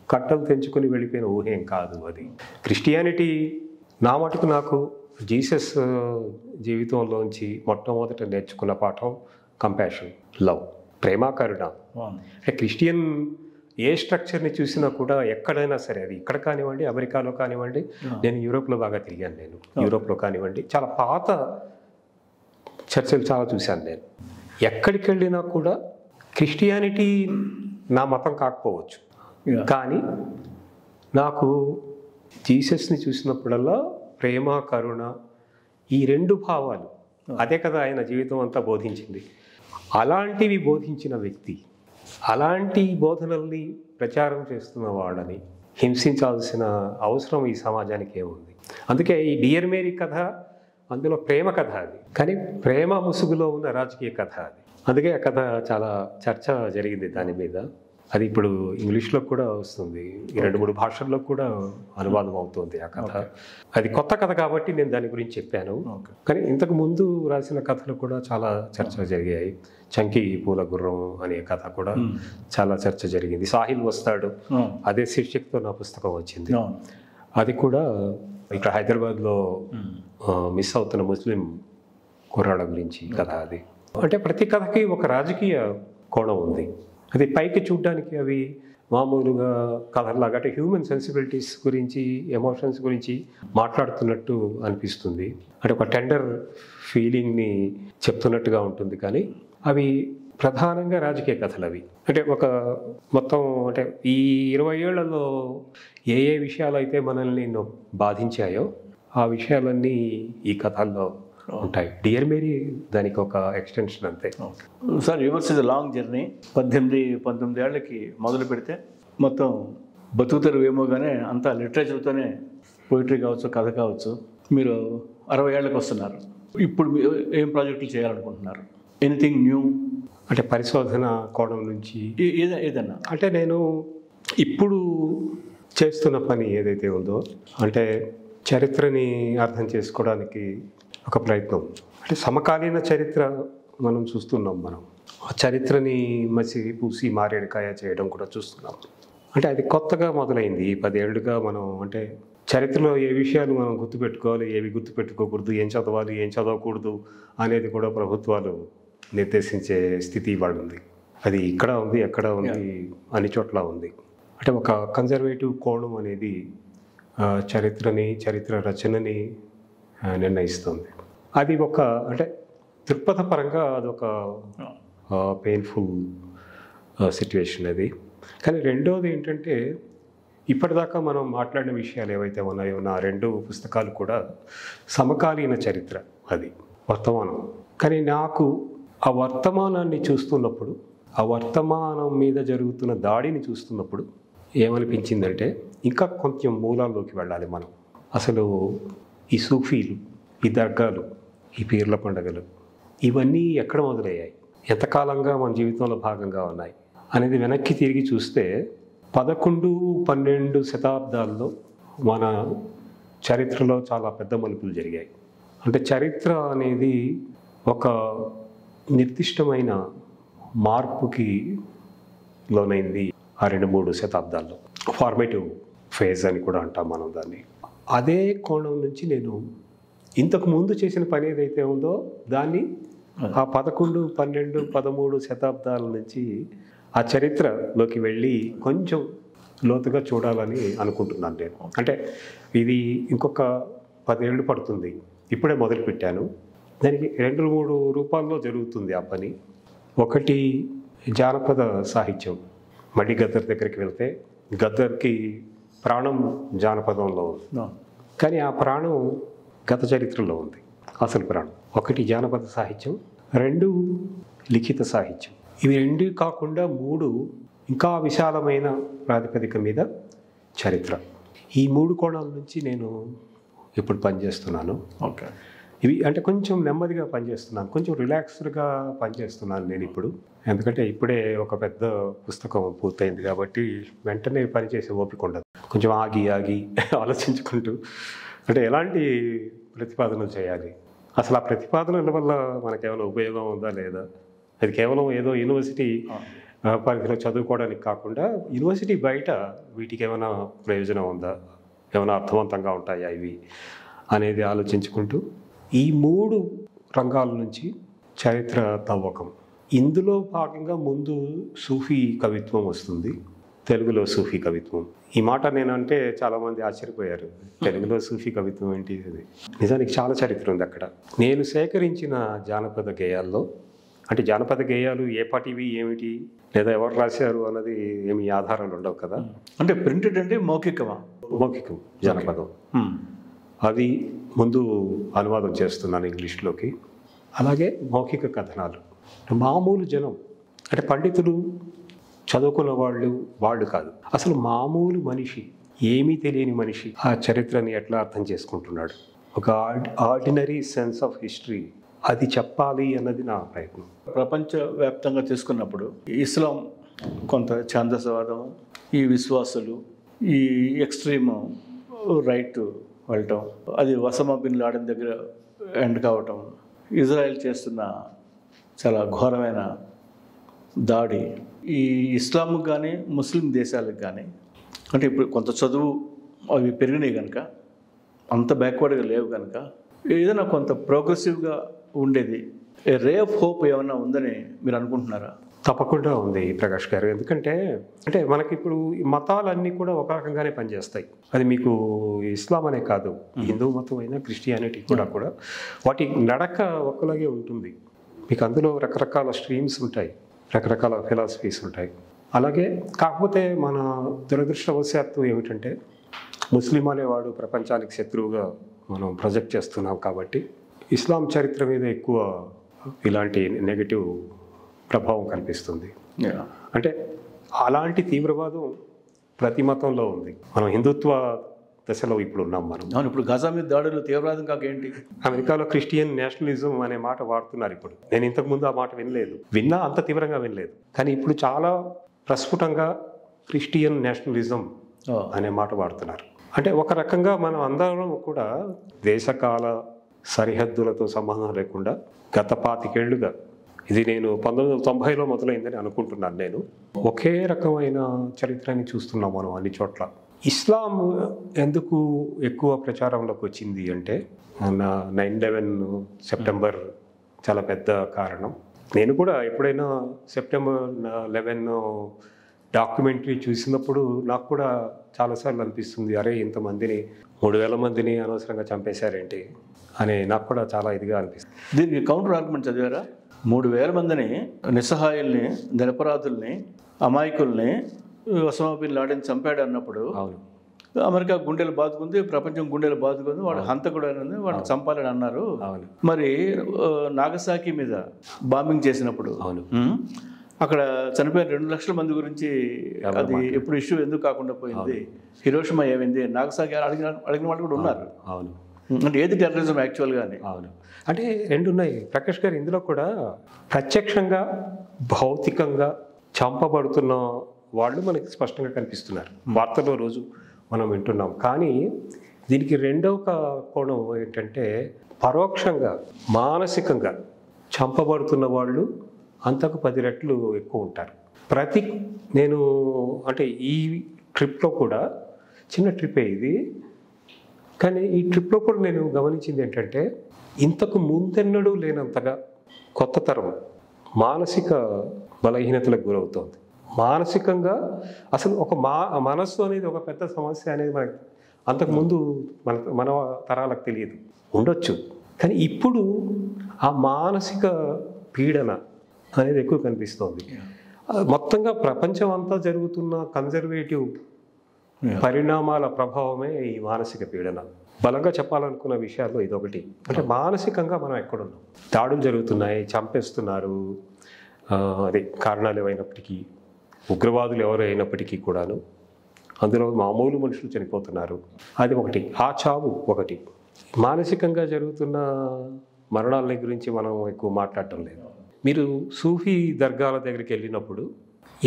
కట్టలు తెంచుకొని వెళ్ళిపోయిన ఊహ ఏం కాదు అది. క్రిస్టియానిటీ నా మటుకు నాకు జీసస్ జీవితంలోంచి మొట్టమొదట నేర్చుకున్న పాఠం కంపాషన్, లవ్, ప్రేమ, కరుణ. క్రిస్టియన్ ఏ స్ట్రక్చర్ని చూసినా కూడా ఎక్కడైనా సరే, అది ఇక్కడ కానివ్వండి, అమెరికాలో కానివ్వండి, నేను యూరోప్లో బాగా తిరిగాను, నేను యూరోప్లో కానివ్వండి చాలా పాత చర్చలు చాలా చూశాను నేను. ఎక్కడికి వెళ్ళినా కూడా క్రిస్టియానిటీ నా మతం కాకపోవచ్చు, కానీ నాకు జీసస్ని చూసినప్పుడల్లా ప్రేమ, కరుణ, ఈ రెండు భావాలు, అదే కదా ఆయన జీవితం అంతా బోధించింది. అలాంటివి బోధించిన వ్యక్తి, అలాంటి బోధనల్ని ప్రచారం చేస్తున్న వాళ్ళని హింసించాల్సిన అవసరం ఈ సమాజానికి ఏముంది? అందుకే ఈ డియర్ మేరీ కథ అందులో ప్రేమ కథ అది, కానీ ప్రేమ ముసుగులో ఉన్న రాజకీయ కథ అది. అందుకే ఆ కథ చాలా చర్చ జరిగింది దాని మీద. అది ఇప్పుడు ఇంగ్లీష్లో కూడా వస్తుంది, 2-3 భాషల్లో కూడా అనువాదం అవుతుంది ఆ కథ. అది కొత్త కథ కాబట్టి నేను దాని గురించి చెప్పాను. కానీ ఇంతకు ముందు రాసిన కథలు కూడా చాలా చర్చ జరిగాయి. చంకీ పూల గుర్రం అనే కథ కూడా చాలా చర్చ జరిగింది. సాహిల్ వస్తాడు, అదే శీర్షికతో నా పుస్తకం వచ్చింది. అది కూడా ఇక్కడ హైదరాబాద్లో మిస్ అవుతున్న ముస్లిం కుర్రాళ్ళ గురించి కథ అది. అంటే ప్రతి కథకి ఒక రాజకీయ కోణం ఉంది. అది పైకి చూడడానికి అవి మామూలుగా కథల్లాగా, అంటే హ్యూమన్ సెన్సిబిలిటీస్ గురించి, ఎమోషన్స్ గురించి మాట్లాడుతున్నట్టు అనిపిస్తుంది. అంటే ఒక టెండర్ ఫీలింగ్ని చెప్తున్నట్టుగా ఉంటుంది. కానీ అవి ప్రధానంగా రాజకీయ కథలు అవి. అంటే ఒక మొత్తం అంటే ఈ 20 ఏళ్లలో ఏ ఏ విషయాలు అయితే మనల్ని బాధించాయో ఆ విషయాలన్నీ ఈ కథల్లో ఉంటాయి. డియర్ మేరీ దానికి ఒక ఎక్స్టెన్షన్ అంతే. Sir, yours is long journey. 18-19 ఏళ్ళకి మొదలు పెడితే మొత్తం బతుకుతారు ఏమోగానే అంతా లిటరేచర్తోనే, పోయిటరీ కావచ్చు, కథ కావచ్చు. మీరు 60 ఏళ్ళకి వస్తున్నారు. ఇప్పుడు ఏం ప్రాజెక్టులు చేయాలనుకుంటున్నారు? Anything new? అంటే పరిశోధన కోణం నుంచి ఏదన్నా అంటే నేను ఇప్పుడు చేస్తున్న పని ఏదైతే ఉందో, అంటే చరిత్రని అర్థం చేసుకోవడానికి ఒక ప్రయత్నం. అంటే సమకాలీన చరిత్ర మనం చూస్తున్నాం. మనం ఆ చరిత్రని మసి పూసి మారేడుకాయ చేయడం కూడా చూస్తున్నాం. అంటే అది కొత్తగా మొదలైంది ఈ 10 ఏళ్ళుగా. మనం అంటే చరిత్రలో ఏ విషయాలు మనం గుర్తుపెట్టుకోవాలి, ఏవి గుర్తుపెట్టుకోకూడదు, ఏం చదవాలి, ఏం చదవకూడదు అనేది కూడా ప్రభుత్వాలు నిర్దేశించే స్థితి ఇవాళ ఉంది. అది ఇక్కడ ఉంది, ఎక్కడ ఉంది, అన్ని చోట్ల ఉంది. అంటే ఒక కన్జర్వేటివ్ కోణం అనేది చరిత్రని, చరిత్ర రచనని నిర్ణయిస్తుంది. అది ఒక అంటే దృక్పథ పరంగా అదొక పెయిన్ఫుల్ సిట్యుయేషన్ అది. కానీ రెండోది ఏంటంటే, ఇప్పటిదాకా మనం మాట్లాడిన విషయాలు ఏవైతే ఉన్నాయో నా 2 పుస్తకాలు కూడా సమకాలీన చరిత్ర, అది వర్తమానం. కానీ నాకు ఆ వర్తమానాన్ని చూస్తున్నప్పుడు, ఆ వర్తమానం మీద జరుగుతున్న దాడిని చూస్తున్నప్పుడు ఏమనిపించిందంటే, ఇంకా కొంచెం మూలాల్లోకి వెళ్ళాలి మనం. అసలు ఈ సూఫీలు, ఈ దర్గాలు, ఈ పీర్ల పండుగలు, ఇవన్నీ ఎక్కడ మొదలయ్యాయి, ఎంతకాలంగా మన జీవితంలో భాగంగా ఉన్నాయి అనేది వెనక్కి తిరిగి చూస్తే 11-12 శతాబ్దాల్లో మన చరిత్రలో చాలా పెద్ద మలుపులు జరిగాయి. అంటే చరిత్ర అనేది ఒక నిర్దిష్టమైన మార్పుకి లోనైంది ఆ 2-3 శతాబ్దాల్లో. ఫార్మేటివ్ ఫేజ్ అని కూడా అంటాం మనం దాన్ని. అదే కోణం నుంచి నేను ఇంతకు ముందు చేసిన పని ఏదైతే ఉందో దాన్ని ఆ 11, 12, 13 శతాబ్దాల నుంచి ఆ చరిత్రలోకి వెళ్ళి కొంచెం లోతుగా చూడాలని అనుకుంటున్నాను నేను. అంటే ఇది ఇంకొక 10 ఏళ్ళు పడుతుంది. ఇప్పుడే మొదలుపెట్టాను. దానికి 2-3 రూపాల్లో జరుగుతుంది ఆ పని. ఒకటి జానపద సాహిత్యం. మళ్ళీ గద్దర్ దగ్గరికి వెళ్తే గద్దర్కి ప్రాణం జానపదంలో ఉంది, కానీ ఆ ప్రాణం గత చరిత్రలో ఉంది, అసలు ప్రాణం. ఒకటి జానపద సాహిత్యం, 2 లిఖిత సాహిత్యం. ఇవి 2 కాకుండా 3 ఇంకా విశాలమైన ప్రాతిపదిక మీద చరిత్ర. ఈ 3 కోణాల నుంచి నేను ఇప్పుడు పనిచేస్తున్నాను. ఓకే. ఇవి అంటే కొంచెం నెమ్మదిగా పనిచేస్తున్నాను, కొంచెం రిలాక్స్డ్గా పనిచేస్తున్నాను నేను ఇప్పుడు. ఎందుకంటే ఇప్పుడే ఒక పెద్ద పుస్తకం పూర్తయింది కాబట్టి వెంటనే పనిచేసే ఓపిక ఉండదు. కొంచెం ఆగి ఆలోచించుకుంటూ, అంటే ఎలాంటి ప్రతిపాదనలు చేయాలి, అసలు ఆ ప్రతిపాదనల వల్ల మనకేమైనా ఉపయోగం ఉందా లేదా, అది కేవలం ఏదో యూనివర్సిటీ పరిధిలో చదువుకోవడానికి కాకుండా యూనివర్సిటీ బయట వీటికి ఏమైనా ప్రయోజనం ఉందా, ఏమైనా అర్థవంతంగా ఉంటాయా ఇవి అనేది ఆలోచించుకుంటూ ఈ 3 రంగాల నుంచి చరిత్ర తవ్వకం. ఇందులో భాగంగా ముందు సూఫీ కవిత్వం వస్తుంది, తెలుగులో సూఫీ కవిత్వం. ఈ మాట నేనంటే చాలామంది ఆశ్చర్యపోయారు, తెలుగులో సూఫీ కవిత్వం ఏంటి అది. నిజానికి చాలా చరిత్ర ఉంది అక్కడ. నేను సేకరించిన జానపద గేయాల్లో, అంటే జానపద గేయాలు ఏ పాటివి ఏమిటి లేదా ఎవరు రాశారు అన్నది ఏమి ఆధారాలు ఉండవు కదా. అంటే ప్రింటెడ్ అంటే మౌఖికమా? మౌఖికం జానపదం. అది ముందు అనువాదం చేస్తున్నాను ఇంగ్లీష్లోకి. అలాగే మౌఖిక కథనాలు. మామూలు జనం, అంటే పండితులు చదువుకున్న వాళ్ళు కాదు, అసలు మామూలు మనిషి, ఏమీ తెలియని మనిషి ఆ చరిత్రని ఎట్లా అర్థం చేసుకుంటున్నాడు, ఒక ఆర్డినరీ సెన్స్ ఆఫ్ హిస్టరీ, అది చెప్పాలి అన్నది నా ప్రయత్నం. ప్రపంచవ్యాప్తంగా తీసుకున్నప్పుడు ఇస్లాం కొంత ఛాందసవాదం, ఈ విశ్వాసులు, ఈ ఎక్స్ట్రీమ్ రైట్ వెళ్ళటం, అది ఒసామా బిన్ లాడెన్ దగ్గర ఎండ్ కావటం, ఇజ్రాయెల్ చేస్తున్న చాలా ఘోరమైన దాడి, ఈ ఇస్లాంకి కానీ ముస్లిం దేశాలకు కానీ, అంటే ఇప్పుడు కొంత చదువు అవి పెరిగినాయి కనుక, అంత బ్యాక్వర్డ్గా లేవు కనుక ఏదైనా కొంత ప్రోగ్రెసివ్గా ఉండేది, రే ఆఫ్ హోప్ ఏమైనా ఉందని మీరు అనుకుంటున్నారా? తప్పకుండా ఉంది ప్రకాష్ గారు. ఎందుకంటే అంటే మనకి ఇప్పుడు మతాలన్నీ కూడా ఒక రకంగానే పనిచేస్తాయి. అది మీకు ఇస్లాం అనే కాదు, హిందూ మతం అయినా క్రిస్టియానిటీ కూడా వాటి నడక ఒక్కలాగే ఉంటుంది. మీకు అందులో రకరకాల స్ట్రీమ్స్ ఉంటాయి, రకరకాల ఫిలాసఫీస్ ఉంటాయి. అలాగే కాకపోతే మన దురదృష్టవశాత్తు ఏమిటంటే ముస్లిం అనేవాడు ప్రపంచానికి శత్రువుగా మనం ప్రొజెక్ట్ చేస్తున్నాం కాబట్టి ఇస్లాం చరిత్ర మీద ఎక్కువ ఇలాంటి నెగటివ్ ప్రభావం కనిపిస్తుంది. అంటే అలాంటి తీవ్రవాదం ప్రతి మతంలో ఉంది. మనం హిందుత్వ దశలో ఇప్పుడు ఉన్నాం మనం. అవును, ఇప్పుడు గజా మీద దాడులు తీవ్రవాదం కాకేంటి? అమెరికాలో క్రిస్టియన్ నేషనలిజం అనే మాట వాడుతున్నారు ఇప్పుడు. నేను ఇంతకుముందు ఆ మాట విన్నా అంత తీవ్రంగా వినలేదు, కానీ ఇప్పుడు చాలా ప్రస్ఫుటంగా క్రిస్టియన్ నేషనలిజం అనే మాట వాడుతున్నారు. అంటే ఒక రకంగా మనం అందరం కూడా దేశకాల సరిహద్దులతో సంబంధం లేకుండా గత 25 ఏళ్లుగా, ఇది నేను 1990లో మొదలైందని అనుకుంటున్నాను నేను, ఒకే రకమైన చరిత్రని చూస్తున్నాం మనం అన్ని చోట్ల. ఇస్లాం ఎందుకు ఎక్కువ ప్రచారంలోకి వచ్చింది అంటే 9/11 సెప్టెంబర్ చాలా పెద్ద కారణం. నేను కూడా ఎప్పుడైనా సెప్టెంబర్ 11 డాక్యుమెంటరీ చూసినప్పుడు నాకు కూడా చాలాసార్లు అనిపిస్తుంది, అరే ఇంతమందిని 3,000 మందిని అనవసరంగా చంపేశారేంటి అని నాకు కూడా చాలా ఇదిగా అనిపిస్తుంది. దీనికి కౌంటర్ ఆర్గ్యుమెంట్ చదివారా? 3,000 మందిని నిస్సహాయుల్ని, నిరపరాధుల్ని, అమాయకుల్ని ఒసామా బిన్ లాడెన్ చంపాడు అన్నప్పుడు అవును, అమెరికా గుండెలు బాదుకుంది, ప్రపంచం గుండెలు బాదుకుంది, వాడు హంతకుడు అని వాడిని చంపాలని అన్నారు. అవును, మరి నాగసాకి మీద బాంబింగ్ చేసినప్పుడు అవును, అక్కడ చనిపోయిన 2 లక్షల మంది గురించి అది ఎప్పుడు ఇష్యూ ఎందుకు కాకుండా పోయింది? హిరోషిమా ఏమైంది? నాగసాకి అడిగిన వాళ్ళు కూడా ఉన్నారు. అవును, అంటే ఏది టెర్రరిజం యాక్చువల్గా అని? అవును, అంటే 2 ఉన్నాయి ప్రకాష్ గారు. ఇందులో కూడా ప్రత్యక్షంగా భౌతికంగా చంపబడుతున్న వాళ్ళు మనకి స్పష్టంగా కనిపిస్తున్నారు, వార్తల్లో రోజు మనం వింటున్నాం. కానీ దీనికి రెండవ కోణం ఏంటంటే పరోక్షంగా మానసికంగా చంపబడుతున్న వాళ్ళు అంతకు 10 రెట్లు ఎక్కువ ఉంటారు. నేను అంటే ఈ ట్రిప్లో కూడా, చిన్న ట్రిప్పే ఇది, కానీ ఈ ట్రిప్లో కూడా నేను గమనించింది ఏంటంటే ఇంతకు ముందెన్నడూ లేనంతగా కొత్త తరం మానసిక బలహీనతలకు గురవుతోంది. మానసికంగా అసలు ఒక మనస్సు అనేది ఒక పెద్ద సమస్య అనేది మనకి అంతకుముందు మన తరాలకు తెలియదు, ఉండొచ్చు. కానీ ఇప్పుడు ఆ మానసిక పీడన అనేది ఎక్కువ కనిపిస్తోంది. మొత్తంగా ప్రపంచం అంతా జరుగుతున్న కన్జర్వేటివ్ పరిణామాల ప్రభావమే ఈ మానసిక పీడన. బలంగా చెప్పాలనుకున్న విషయాల్లో ఇదొకటి. అంటే మానసికంగా మనం ఎక్కడున్నాం, దాడులు జరుగుతున్నాయి, చంపేస్తున్నారు, అదే కారణాలు ఏవైనప్పటికీ, ఉగ్రవాదులు ఎవరు అయినప్పటికీ కూడాను అందులో మామూలు మనుషులు చనిపోతున్నారు. అది ఒకటి. ఆ చావు ఒకటి. మానసికంగా జరుగుతున్న మరణాల గురించి మనం ఎక్కువ మాట్లాడటం లేదు. మీరు సూఫీ దర్గాల దగ్గరికి వెళ్ళినప్పుడు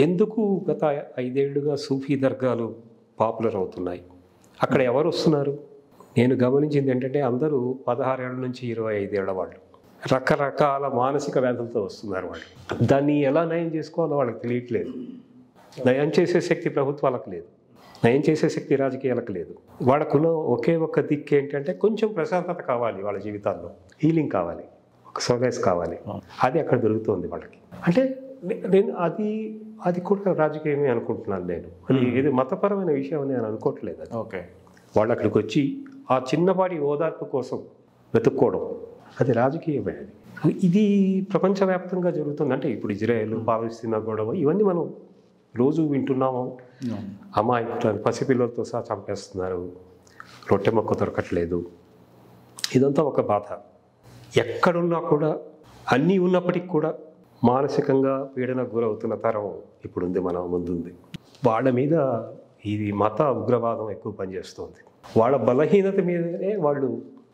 ఎందుకు గత 5 ఏళ్లుగా సూఫీ దర్గాలు పాపులర్ అవుతున్నాయి? అక్కడ ఎవరు వస్తున్నారు? నేను గమనించింది ఏంటంటే అందరూ 16 ఏళ్ల నుంచి 25 ఏళ్ల వాళ్ళు, రకరకాల మానసిక వ్యాధులతో వస్తున్నారు. వాళ్ళు దాన్ని ఎలా నయం చేసుకోవాలో వాళ్ళకి తెలియట్లేదు. నయం చేసే శక్తి ప్రభుత్వాలకు లేదు, నయం చేసే శక్తి రాజకీయాలకు లేదు. వాళ్ళకున్న ఒకే ఒక్క దిక్కు ఏంటంటే కొంచెం ప్రశాంతత కావాలి, వాళ్ళ జీవితాల్లో హీలింగ్ కావాలి, ఒక సోలైస్ కావాలి. అది అక్కడ దొరుకుతుంది వాళ్ళకి. అంటే నేను అది కూడా రాజకీయమే అనుకుంటున్నాను నేను. అది ఇది మతపరమైన విషయం అని నేను అనుకోవట్లేదు. అది ఓకే, వాళ్ళు అక్కడికి వచ్చి ఆ చిన్నపాటి ఓదార్పు కోసం వెతుక్కోవడం అది రాజకీయమే. ఇది ప్రపంచవ్యాప్తంగా జరుగుతుంది. అంటే ఇప్పుడు ఇజ్రాయెల్ పాలస్తీనా గొడవ ఇవన్నీ మనం రోజు వింటున్నాము. అమ్మాయి పసిపిల్లలతో సహా చంపేస్తున్నారు, రొట్టె మొక్క దొరకట్లేదు. ఇదంతా ఒక బాధ. ఎక్కడున్నా కూడా అన్నీ ఉన్నప్పటికీ కూడా మానసికంగా పీడనకు గురవుతున్న తరం ఇప్పుడుంది, మన ముందుంది. వాళ్ళ మీద ఇది మత ఉగ్రవాదం ఎక్కువ పనిచేస్తుంది. వాళ్ళ బలహీనత మీదనే వాళ్ళు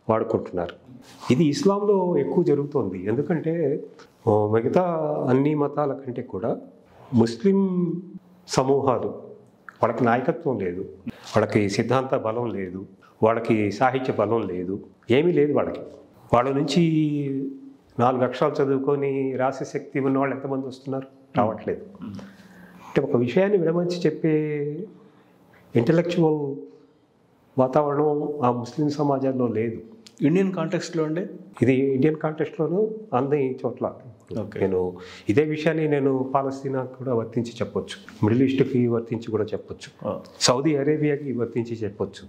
వాడుకుంటున్నారు. ఇది ఇస్లాంలో ఎక్కువ జరుగుతుంది. ఎందుకంటే మిగతా అన్ని మతాల కంటే కూడా ముస్లిం సమూహాలు, వాళ్ళకి నాయకత్వం లేదు, వాళ్ళకి సిద్ధాంత బలం లేదు, వాళ్ళకి సాహిత్య బలం లేదు, ఏమీ లేదు వాళ్ళకి. వాళ్ళ నుంచి 4 అక్షరాలు చదువుకొని రాసే శక్తి ఉన్న వాళ్ళు ఎంతమంది వస్తున్నారు? రావట్లేదు. అంటే ఒక విషయాన్ని విడమర్చి చెప్పే ఇంటలెక్చువల్ వాతావరణం ఆ ముస్లిం సమాజాల్లో లేదు. ఇండియన్ కాంటెక్స్ట్లో అండి, ఇది ఇండియన్ కాంటెక్స్ట్లోనూ అన్ని చోట్ల. నేను ఇదే విషయాన్ని నేను పాలస్తీనా కూడా వర్తించి చెప్పొచ్చు, మిడిల్ ఈస్ట్కి వర్తించి కూడా చెప్పొచ్చు, సౌదీ అరేబియాకి వర్తించి చెప్పొచ్చు.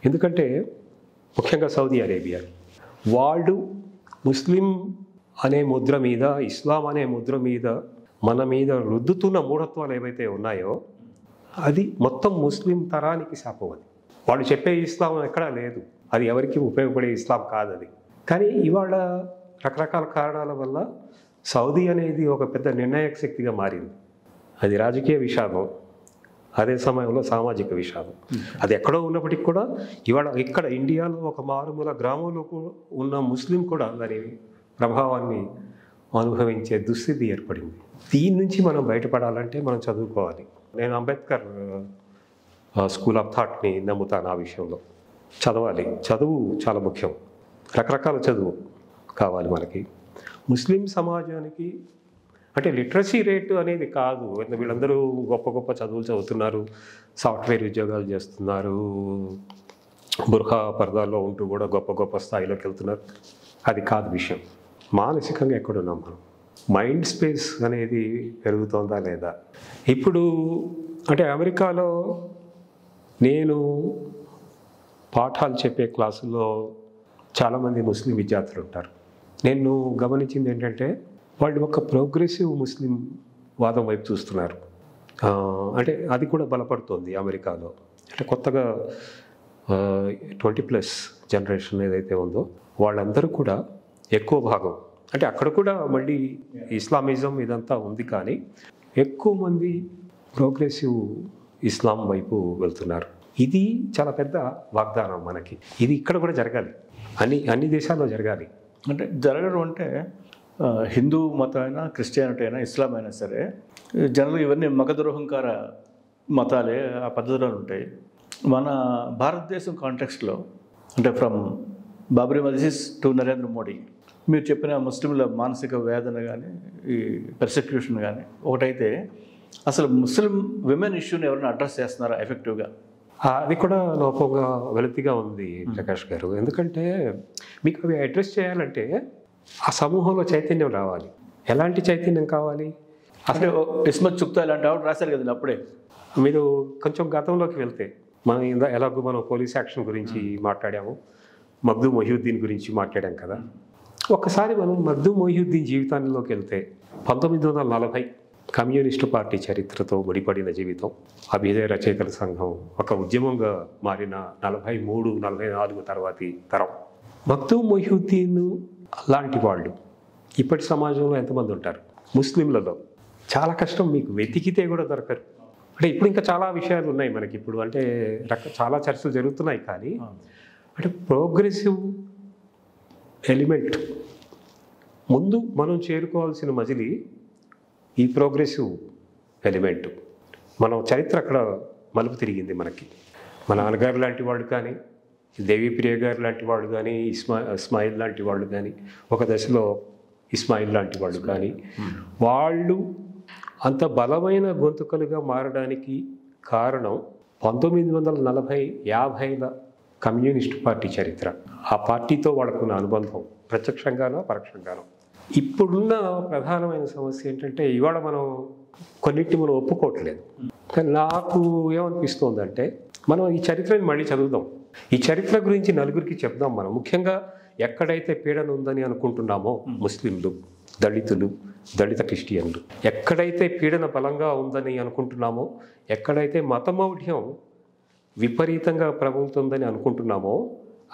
ఎందుకంటే ముఖ్యంగా సౌదీ అరేబియా వాళ్ళు ముస్లిం అనే ముద్ర మీద, ఇస్లాం అనే ముద్ర మీద మన మీద రుద్దుతున్న మూఢత్వాలు ఏవైతే ఉన్నాయో అది మొత్తం ముస్లిం తరానికి శాపం. అది వాళ్ళు చెప్పే ఇస్లాం ఎక్కడా లేదు, అది ఎవరికి ఉపయోగపడే ఇస్లాం కాదు అది. కానీ ఇవాళ రకరకాల కారణాల వల్ల సౌదీ అనేది ఒక పెద్ద నిర్ణాయక శక్తిగా మారింది. అది రాజకీయ విషాదం, అదే సమయంలో సామాజిక విషాదం. అది ఎక్కడో ఉన్నప్పటికీ కూడా ఇవాళ ఇక్కడ ఇండియాలో ఒక మారుమూల గ్రామంలో ఉన్న ముస్లిం కూడా దాని ప్రభావాన్ని అనుభవించే దుస్థితి ఏర్పడింది. దీని నుంచి మనం బయటపడాలంటే మనం చదువుకోవాలి. నేను అంబేద్కర్ స్కూల్ ఆఫ్ థాట్ని నమ్ముతాను. ఆ విషయంలో చదవాలి. చదువు చాలా ముఖ్యం. రకరకాల చదువు కావాలి మనకి. ముస్లిం సమాజానికి అంటే లిటరసీ రేటు అనేది కాదు, వీళ్ళందరూ గొప్ప గొప్ప చదువులు చదువుతున్నారు, సాఫ్ట్వేర్ ఉద్యోగాలు చేస్తున్నారు, బుర్ఖా పర్దాల్లో ఉంటూ కూడా గొప్ప గొప్ప స్థాయిలోకి వెళ్తున్నారు. అది కాదు విషయం. మానసికంగా ఎక్కడున్నాం మనం? మైండ్ స్పేస్ అనేది పెరుగుతోందా లేదా? ఇప్పుడు అంటే అమెరికాలో నేను పాఠాలు చెప్పే క్లాసుల్లో చాలామంది ముస్లిం విద్యార్థులు ఉంటారు. నేను గమనించింది ఏంటంటే వాళ్ళు ఒక ప్రోగ్రెసివ్ ముస్లిం వాదం వైపు చూస్తున్నారు. అంటే అది కూడా బలపడుతోంది అమెరికాలో. అంటే కొత్తగా 20+ జనరేషన్ ఏదైతే ఉందో వాళ్ళందరూ కూడా ఎక్కువ భాగం, అంటే అక్కడ కూడా మళ్ళీ ఇస్లామిజం ఇదంతా ఉంది, కానీ ఎక్కువ మంది ప్రోగ్రెసివ్ ఇస్లాం వైపు వెళ్తున్నారు. ఇది చాలా పెద్ద వాగ్దానం మనకి. ఇది ఇక్కడ కూడా జరగాలి, అన్ని దేశాల్లో జరగాలి. అంటే జరగడం అంటే హిందూ మతం అయినా, క్రిస్టియానిటీ అయినా, ఇస్లాం అయినా సరే జనరల్గా ఇవన్నీ మగదురహంకార మతాలే, ఆ పద్ధతులు ఉంటాయి. మన భారతదేశం కాంటెక్స్ట్లో అంటే from Babri Masjid to Narendra Modi మీరు చెప్పిన ముస్లింల మానసిక వేదన కానీ, ఈ పర్సిక్యూషన్ కానీ ఒకటైతే, అసలు ముస్లిం విమెన్ ఇష్యూని ఎవరైనా అడ్రస్ చేస్తున్నారా ఎఫెక్టివ్గా? అది కూడా లోపంగా వెలితిగా ఉంది ప్రకాష్ గారు. ఎందుకంటే మీకు అవి అడ్రస్ చేయాలంటే ఆ సమూహంలో చైతన్యం రావాలి. ఎలాంటి చైతన్యం కావాలి? అంటే ఇస్మత్ చుక్తా ఇలాంటి ఆవిడ రాశారు కదండి అప్పుడే. మీరు కొంచెం గతంలోకి వెళ్తే మనం ఎలాగో మనం పోలీస్ యాక్షన్ గురించి మాట్లాడాము, మగ్దు మొహియుద్దీన్ గురించి మాట్లాడాం కదా. ఒక్కసారి మనం మగ్దు మొహియుద్దీన్ జీవితాల్లోకి వెళ్తే 1940 కమ్యూనిస్టు పార్టీ చరిత్రతో ముడిపడిన జీవితం, అభ్యుదయ రచయితల సంఘం ఒక ఉద్యమంగా మారిన 43-44 తర్వాతి తరం. మగ్దు మొహియుద్దీన్ లాంటి వాళ్ళు ఇప్పటి సమాజంలో ఎంతమంది ఉంటారు? ముస్లింలలో చాలా కష్టం, మీకు వెతికితే కూడా దొరకరు. అంటే ఇప్పుడు ఇంకా చాలా విషయాలు ఉన్నాయి మనకి ఇప్పుడు, అంటే చాలా చర్చలు జరుగుతున్నాయి. కానీ అంటే ప్రోగ్రెసివ్ ఎలిమెంట్ ముందు మనం చేరుకోవాల్సిన మజిలీ ఈ ప్రోగ్రెసివ్ ఎలిమెంట్. మనం చరిత్ర అక్కడ మలుపు తిరిగింది మనకి. మా నాన్నగారు లాంటి వాళ్ళు కానీ, దేవిప్రియ గారు లాంటి వాళ్ళు కానీ, ఇస్మాయిల్ లాంటి వాళ్ళు కానీ, ఒక దశలో ఇస్మాయిల్ లాంటి వాళ్ళు కానీ, వాళ్ళు అంత బలమైన గొంతుకలుగా మారడానికి కారణం 1940-50ల కమ్యూనిస్ట్ పార్టీ చరిత్ర. ఆ పార్టీతో వాళ్ళకున్న అనుబంధం ప్రత్యక్షంగానో పరోక్షంగానో. ఇప్పుడున్న ప్రధానమైన సమస్య ఏంటంటే ఇవాళ మనం కొన్నిటిని మనం ఒప్పుకోవట్లేదు. కానీ నాకు ఏమనిపిస్తోందంటే మనం ఈ చరిత్రని మళ్ళీ చదువుదాం, ఈ చరిత్ర గురించి నలుగురికి చెప్దాం. మనం ముఖ్యంగా ఎక్కడైతే పీడన ఉందని అనుకుంటున్నామో, ముస్లింలు, దళితులు, దళిత క్రిస్టియన్లు ఎక్కడైతే పీడన బలంగా ఉందని అనుకుంటున్నామో, ఎక్కడైతే మతమౌఢ్యం విపరీతంగా ప్రబలుతుందని అనుకుంటున్నామో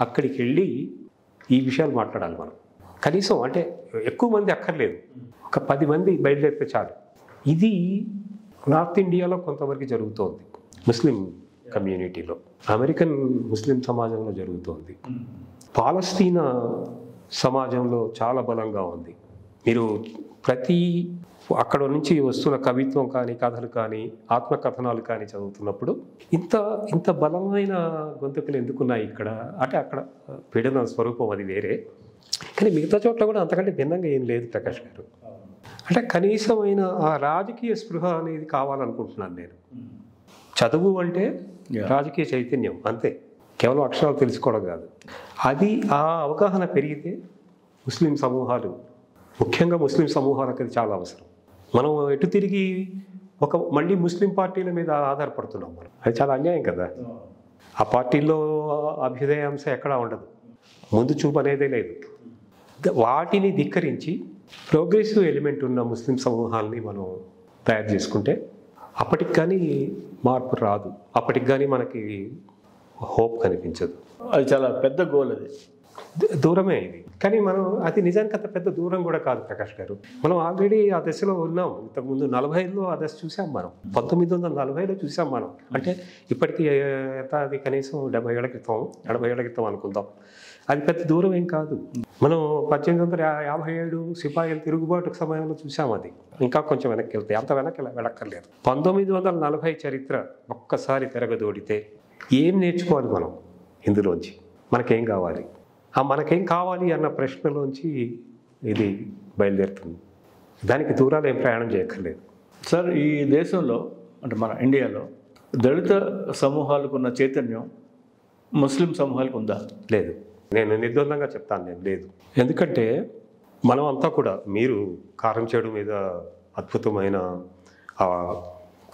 అక్కడికి వెళ్ళి ఈ విషయాలు మాట్లాడాలి మనం. కనీసం అంటే ఎక్కువ మంది అక్కర్లేదు, ఒక 10 మంది బయలుదేరితే చాలు. ఇది నార్త్ ఇండియాలో కొంతవరకు జరుగుతోంది, ముస్లిం కమ్యూనిటీలో, అమెరికన్ ముస్లిం సమాజంలో జరుగుతోంది, పాలస్తీనా సమాజంలో చాలా బలంగా ఉంది. మీరు ప్రతి అక్కడ నుంచి వస్తున్న కవిత్వం కానీ, కథలు కానీ, ఆత్మకథనాలు కానీ చదువుతున్నప్పుడు ఇంత బలమైన గొంతుకులు ఎందుకున్నాయి ఇక్కడ అంటే అక్కడ పీడన స్వరూపం అది వేరే. కానీ మిగతా చోట్ల కూడా అంతకంటే భిన్నంగా ఏం లేదు ప్రకాష్ గారు. అంటే కనీసమైన ఆ రాజకీయ స్పృహ అనేది కావాలనుకుంటున్నాను నేను. చదువు అంటే రాజకీయ చైతన్యం అంతే, కేవలం అక్షరాలు తెలుసుకోవడం కాదు. అది ఆ అవగాహన పెరిగితే ముస్లిం సమూహాలు, ముఖ్యంగా ముస్లిం సమూహాలకు అది చాలా అవసరం. మనం ఎటు తిరిగి మళ్ళీ ముస్లిం పార్టీల మీద ఆధారపడుతున్నాం మనం. అది చాలా అన్యాయం కదా. ఆ పార్టీల్లో అభ్యుదయాంశ ఎక్కడా ఉండదు, ముందు చూపు అనేదే లేదు. వాటిని ధిక్కరించి ప్రోగ్రెసివ్ ఎలిమెంట్ ఉన్న ముస్లిం సమూహాలని మనం తయారు చేసుకుంటే అప్పటికి కానీ మార్పు రాదు, అప్పటికి కానీ మనకి హోప్ కనిపించదు. అది చాలా పెద్ద గోల్, అది దూరమే ఇది. కానీ మనం అది నిజానికి అంత పెద్ద దూరం కూడా కాదు ప్రకాష్ గారు. మనం ఆల్రెడీ ఆ దశలో ఉన్నాం. ఇంతకుముందు 40లో ఆ దశ చూసాం మనం, 1940లో చూసాం మనం. అంటే ఇప్పటికీ అది కనీసం 70 ఏళ్ల క్రితం 80 ఏళ్ల క్రితం అనుకుందాం. అది పెద్ద దూరం ఏం కాదు. మనం 1857 సిపాయిల తిరుగుబాటు సమయంలో చూసాం. అది ఇంకా కొంచెం వెనక్కి వెళ్తే, అంత వెనక్కి వెళ్ళక్కర్లేదు. 1940 చరిత్ర ఒక్కసారి తిరగదోడితే ఏం నేర్చుకోవాలి మనం ఇందులోంచి? మనకేం కావాలి? మనకేం కావాలి అన్న ప్రశ్నలోంచి ఇది బయలుదేరుతుంది. దానికి దూరాలు ఏం ప్రయాణం చేయక్కర్లేదు. సార్, ఈ దేశంలో అంటే మన ఇండియాలో దళిత సమూహాలకు ఉన్న చైతన్యం ముస్లిం సమూహాలకు ఉందా? లేదు. నేను నిర్ద్వందంగా చెప్తాను, నేను లేదు. ఎందుకంటే మనం అంతా కూడా, మీరు కారం చెడు మీద అద్భుతమైన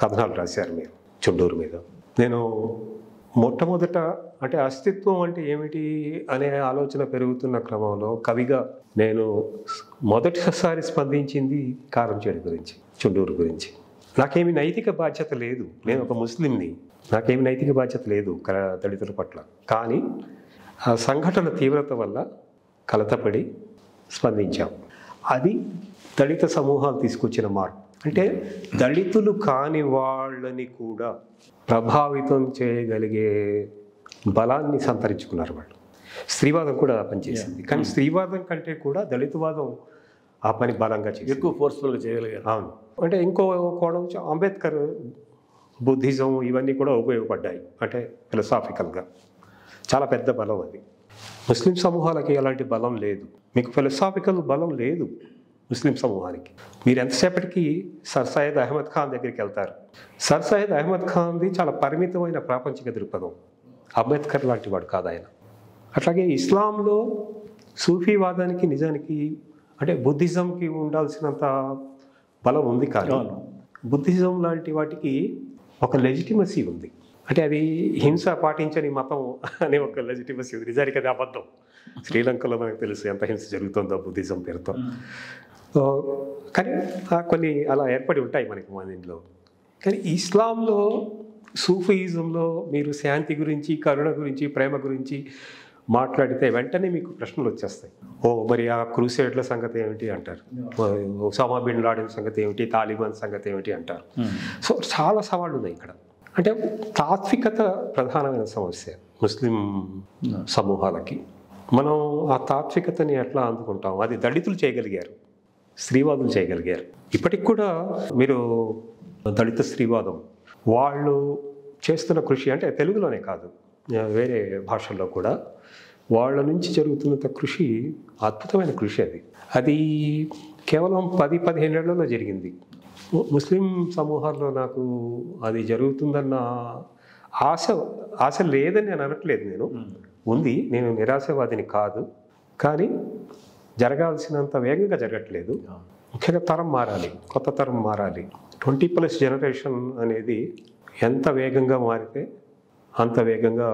కథనాలు రాశారు మీరు, చుండూరు మీద. నేను మొట్టమొదట అంటే అస్తిత్వం అంటే ఏమిటి అనే ఆలోచన పెరుగుతున్న క్రమంలో కవిగా నేను మొదటిసారి స్పందించింది కారం చెడు గురించి, చుండూరు గురించి. నాకేమి నైతిక బాధ్యత లేదు, నేను ఒక ముస్లింని, నాకేమి నైతిక బాధ్యత లేదు దళితుల పట్ల. కానీ ఆ సంఘటన తీవ్రత వల్ల కలతపడి స్పందించాం. అది దళిత సమూహాలు తీసుకొచ్చిన మార్పు. అంటే దళితులు కాని వాళ్ళని కూడా ప్రభావితం చేయగలిగే బలాన్ని సంతరించుకున్నారు వాళ్ళు. స్త్రీవాదం కూడా పనిచేసింది, కానీ స్త్రీవాదం కంటే కూడా దళితవాదం ఆ పని బలంగా చేసింది, ఎక్కువ ఫోర్స్ఫుల్గా చేయగలిగారు. అవును. అంటే ఇంకో కోణం అంబేద్కర్, బుద్ధిజం ఇవన్నీ కూడా ఉపయోగపడ్డాయి. అంటే ఫిలసాఫికల్గా చాలా పెద్ద బలం అది. ముస్లిం సమూహాలకి అలాంటి బలం లేదు. మీకు ఫిలసాఫికల్ బలం లేదు ముస్లిం సమూహానికి. మీరు ఎంతసేపటికి సర్ సయ్యద్ అహ్మద్ ఖాన్ దగ్గరికి వెళ్తారు. సర్ సయ్యద్ అహ్మద్ ఖాన్ది చాలా పరిమితమైన ప్రాపంచిక దృక్పథం, అంబేద్కర్ లాంటి వాడు కాదు ఆయన. అట్లాగే ఇస్లాంలో సూఫీవాదానికి నిజానికి అంటే బుద్ధిజంకి ఉండాల్సినంత బలం ఉంది. కానీ అవును. బుద్ధిజం లాంటి వాటికి ఒక లెజిటిమసీ ఉంది. అంటే అది హింస పాటించని మతం అనే ఒక లెజిటిమసీ ఉంది. నిజానికి అది అబద్ధం. శ్రీలంకలో మనకు తెలుసు ఎంత హింస జరుగుతుందో బుద్ధిజం పేరుతో. కానీ కొన్ని అలా ఏర్పడి ఉంటాయి మనకి మన ఇంట్లో. కానీ ఇస్లాంలో, సూఫీయిజంలో మీరు శాంతి గురించి, కరుణ గురించి, ప్రేమ గురించి మాట్లాడితే వెంటనే మీకు ప్రశ్నలు వచ్చేస్తాయి. మరి ఆ క్రూసేడ్ల సంగతి ఏమిటి అంటారు, ఒసామా బిన్ లాడెన్ సంగతి ఏమిటి, తాలిబాన్ సంగతి ఏమిటి అంటారు. సో చాలా సవాళ్ళు ఉన్నాయి ఇక్కడ. అంటే తాత్వికత ప్రధానమైన సమస్య ముస్లిం సమూహాలకి. మనం ఆ తాత్వికతని ఎట్లా అందుకుంటాం? అది దళితులు చేయగలిగారు, స్త్రీవాదులు చేయగలిగారు. ఇప్పటికి కూడా మీరు దళిత స్త్రీవాదం వాళ్ళు చేస్తున్న కృషి, అంటే తెలుగులోనే కాదు వేరే భాషల్లో కూడా వాళ్ళ నుంచి జరుగుతున్న కృషి అద్భుతమైన కృషి. అది కేవలం 10-15 ఏళ్లలో జరిగింది. ముస్లిం సమూహాల్లో నాకు అది జరుగుతుందన్న ఆశ లేదని నేను అనట్లేదు. నేను ఉంది, నేను నిరాశవాదిని కాదు. కానీ జరగాల్సినంత వేగంగా జరగట్లేదు. ముఖ్యంగా తరం మారాలి, కొత్త తరం మారాలి. 20+ జనరేషన్ అనేది ఎంత వేగంగా మారితే అంత వేగంగా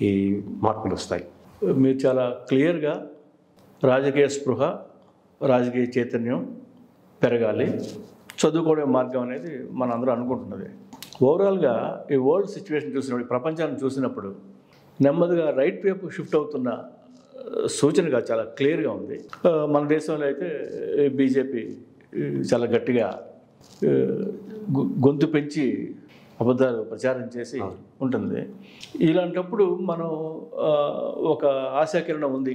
ఈ మార్పులు వస్తాయి. మీరు చాలా క్లియర్గా రాజకీయ స్పృహ, రాజకీయ చైతన్యం పెరగాలి, చదువుకోవడే మార్గం అనేది మన అందరూ అనుకుంటున్నది. ఓవరాల్గా ఈ వరల్డ్ సిచ్యువేషన్ చూసినప్పుడు, ప్రపంచాన్ని చూసినప్పుడు నెమ్మదిగా రైట్ వైపు షిఫ్ట్ అవుతున్న సూచనగా చాలా క్లియర్గా ఉంది. మన దేశంలో అయితే బీజేపీ చాలా గట్టిగా గొంతు పెంచి అబద్ధాలు ప్రచారం చేసి ఉంటుంది. ఇలాంటప్పుడు మనం ఒక ఆశాకిరణం ఉంది,